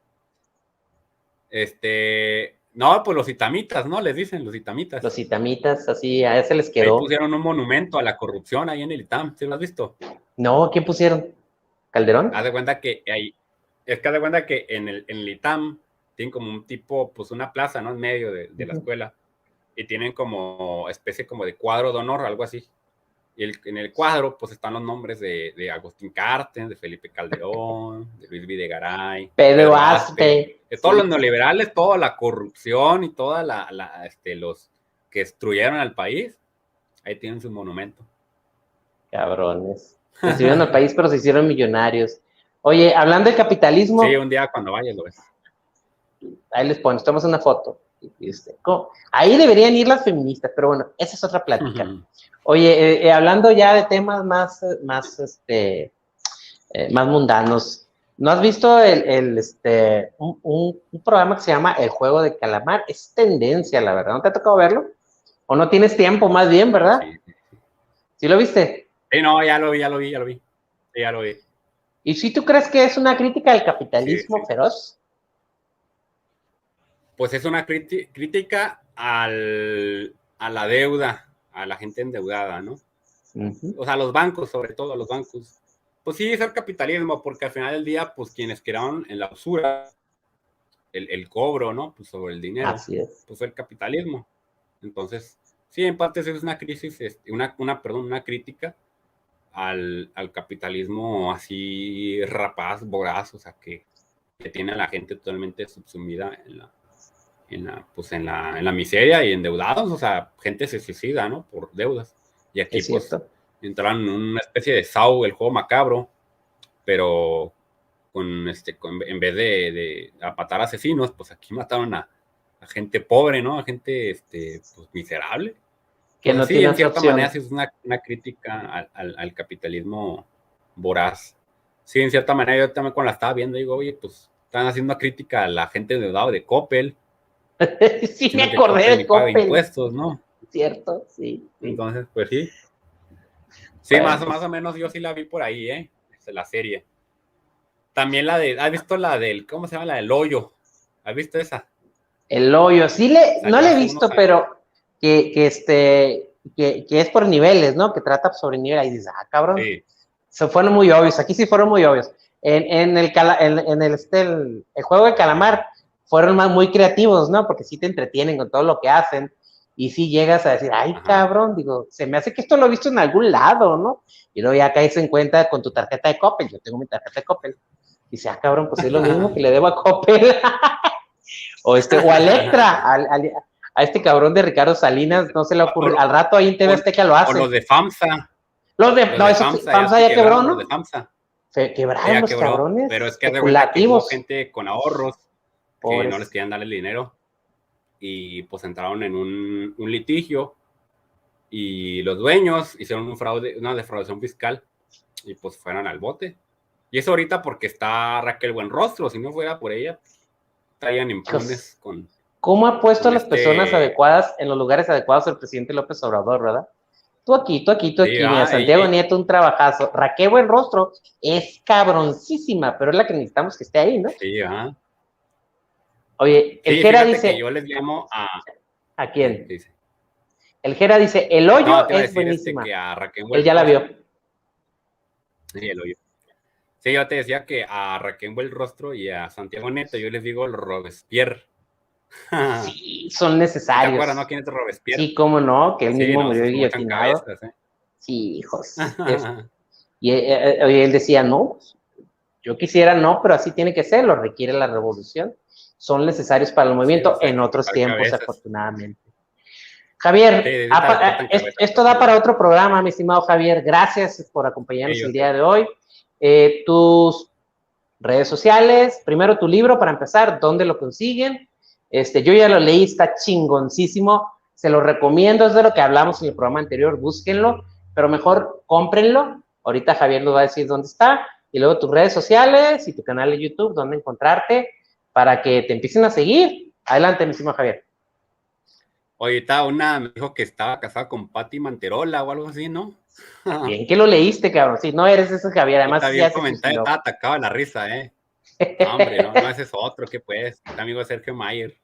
No, pues los itamitas, ¿no? Les dicen los itamitas. Los itamitas, así, a ese les quedó. Ahí pusieron un monumento a la corrupción ahí en el ITAM, ¿sí lo has visto? No, ¿quién pusieron? ¿Calderón? Haz de cuenta que en el ITAM tienen como un tipo, pues una plaza, ¿no? En medio de la escuela, y tienen como especie como de cuadro de honor, algo así. Y en el cuadro, pues están los nombres de Agustín Carstens, de Felipe Calderón, de Luis Videgaray, de Pedro Pedro Aspe, Aspe. de todos Sí. los neoliberales, toda la corrupción y toda los que destruyeron al país. Ahí tienen su monumento. Cabrones. Destruyeron al país, pero se hicieron millonarios. Oye, hablando de capitalismo, Sí, un día cuando vayas lo ves. ahí les pones, tomas una foto. Ahí deberían ir las feministas, pero bueno, esa es otra plática. Oye, hablando ya de temas más mundanos, ¿no has visto un programa que se llama El Juego de Calamar? Es tendencia, la verdad. ¿No te ha tocado verlo? ¿O no tienes tiempo, más bien, verdad? Sí. ¿Sí lo viste? Sí, no, ya lo vi. Sí, ya lo vi. ¿Y si tú crees que es una crítica al capitalismo feroz? Pues es una crítica a la deuda, a la gente endeudada, ¿no? O sea, a los bancos, sobre todo a los bancos. Pues sí, es el capitalismo, porque al final del día, pues quienes crearon en la usura el cobro, ¿no? Pues sobre el dinero. Así es. Pues fue el capitalismo. Entonces, sí, en parte es una crisis, una crítica al capitalismo así rapaz, voraz, o sea, que tiene a la gente totalmente subsumida en la miseria y endeudados, o sea, gente se suicida, ¿no? Por deudas. Y aquí, pues, entraron en una especie de Saw, el juego macabro, pero en vez de matar asesinos, pues aquí mataron a gente pobre, ¿no? A gente, pues, miserable. Que Pues no sí, tiene en cierta opción. manera sí es una crítica al capitalismo voraz. Sí, en cierta manera yo también cuando la estaba viendo digo, oye, pues están haciendo una crítica a la gente endeudada de Coppel. Sí, me acordé de paga Coppel. impuestos, ¿no? Cierto, sí. Entonces, pues sí. Sí, bueno, más o menos yo sí la vi por ahí, la serie. También ¿has visto la del, ¿cómo se llama? La del hoyo. ¿Has visto esa? El hoyo, sí no le he visto, pero que es por niveles, ¿no? Que trata sobre niveles. Ahí dices, cabrón. Sí. Se fueron muy obvios, aquí sí fueron muy obvios. En el juego de calamar fueron muy creativos, ¿no? Porque sí te entretienen con todo lo que hacen y sí llegas a decir, ay, cabrón, digo, se me hace que esto lo he visto en algún lado, ¿no? Y luego ya caes en cuenta con tu tarjeta de Coppel, yo tengo mi tarjeta de Coppel. Dice, cabrón, pues es lo mismo que le debo a Coppel. o a Electra, a este cabrón de Ricardo Salinas, no se le ocurre, al rato ahí en TV Azteca lo hace. O los de FAMSA. FAMSA ya quebró, ¿no? Los de FAMSA. Se quebraron los cabrones. Pero es que de cuenta que hubo gente con ahorros que no les querían dar el dinero y pues entraron en un litigio y los dueños hicieron una defraudación fiscal y pues fueron al bote. Y eso ahorita porque está Raquel Buenrostro, si no fuera por ella, estarían impunes con... ¿Cómo ha puesto a las personas adecuadas en los lugares adecuados el presidente López Obrador, verdad? Tú aquí, mira, Santiago Nieto, un trabajazo. Raquel Buenrostro es cabroncísima, pero es la que necesitamos que esté ahí, ¿no? Sí, Oye, el Jera dice... que yo les llamo ¿A quién? Dice? El Jera dice, el hoyo es buenísima. Que a Raquel Él ya la vio. Sí, el hoyo. Sí, yo te decía que a Raquel Buenrostro y a Santiago Nieto yo les digo el Robespierre. Sí, son necesarios. ¿Te acuerdas, no? ¿Quién es Robespierre? Sí, cómo no, que él mismo murió guillotinado. Sí, hijos. Y él decía, no, yo quisiera no, pero así tiene que ser, lo requiere la revolución. Son necesarios para el movimiento en otros tiempos, afortunadamente. Javier, esto da para otro programa, mi estimado Javier. Gracias por acompañarnos el día de hoy. Tus redes sociales, primero tu libro para empezar, ¿dónde lo consiguen? Yo ya lo leí, está chingoncísimo, se lo recomiendo, es de lo que hablamos en el programa anterior, búsquenlo, pero mejor cómprenlo. Ahorita Javier nos va a decir dónde está, y luego tus redes sociales y tu canal de YouTube, dónde encontrarte, para que te empiecen a seguir. Adelante, mi estimado Javier. Ahorita una me dijo que estaba casada con Pati Manterola o algo así, ¿no? Bien que lo leíste, cabrón. Sí, no eres ese Javier, además sí, ya estaba atacado a la risa, No, hombre, no, ese es otro, ¿qué pues? Mi amigo Sergio Mayer.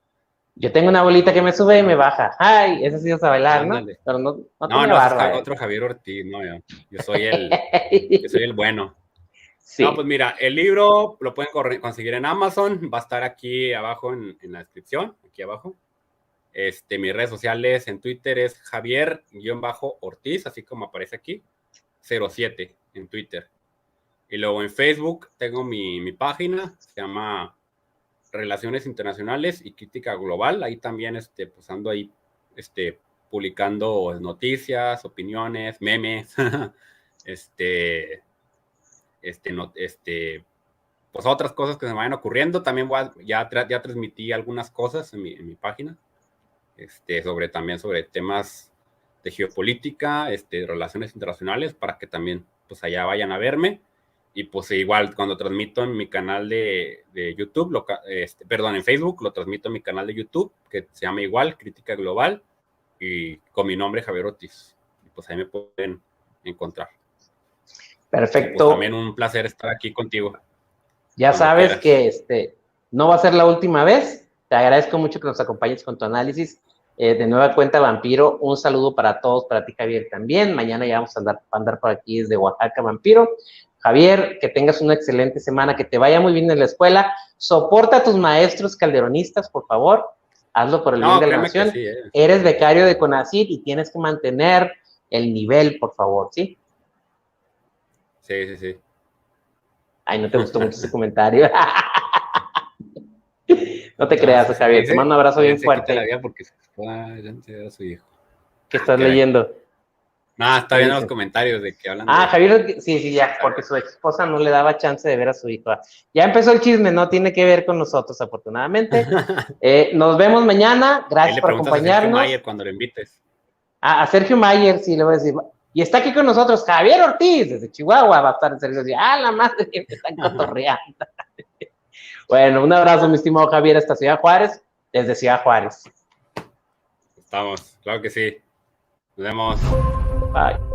Yo tengo una bolita que me sube y me baja. Ay, ese sí es a bailar, ¿no? Pero no es otro Javier Ortiz, no, yo soy el bueno. Sí. No, pues mira, el libro lo pueden conseguir en Amazon, va a estar aquí abajo en la descripción, aquí abajo. Mis redes sociales en Twitter es Javier-Ortiz, así como aparece aquí, 07 en Twitter. Y luego en Facebook tengo mi página, se llama Relaciones Internacionales y Crítica Global. Ahí también pues ando ahí publicando noticias, opiniones, memes, pues otras cosas que se me vayan ocurriendo. También ya transmití algunas cosas en mi página. También sobre temas de geopolítica, relaciones internacionales, para que también pues allá vayan a verme. Y pues igual cuando transmito en mi canal de YouTube, en Facebook, lo transmito en mi canal de YouTube, que se llama igual, Crítica Global, y con mi nombre, Javier Ortiz. Y pues ahí me pueden encontrar. Perfecto. Y pues también un placer estar aquí contigo. Ya sabes que no va a ser la última vez. Te agradezco mucho que nos acompañes con tu análisis. De nueva cuenta, Vampiro, un saludo para todos, para ti, Javier, también. Mañana ya vamos a andar por aquí desde Oaxaca, Vampiro. Javier, que tengas una excelente semana, que te vaya muy bien en la escuela. Soporta a tus maestros calderonistas, por favor. Hazlo por el bien de la nación. Sí, Eres becario de CONACYT y tienes que mantener el nivel, por favor, ¿sí? Sí. Ay, no te gustó mucho ese comentario. No te creas, Javier. Te mando un abrazo bien fuerte. La vida porque a su hijo. ¿Qué estás leyendo? No, está viendo los comentarios de que hablan. Javier, sí, ya, porque su esposa no le daba chance de ver a su hijo. Ya empezó el chisme, no tiene que ver con nosotros, afortunadamente. Nos vemos mañana. Gracias por acompañarnos. A Sergio Mayer cuando lo invites. A Sergio Mayer, sí, le voy a decir. Y está aquí con nosotros Javier Ortiz, desde Chihuahua. Va a estar en Sergio. La madre que me están cotorreando. Bueno, un abrazo, mi estimado Javier, hasta Ciudad Juárez, desde Ciudad Juárez. Estamos, claro que sí. Nos vemos. Bye.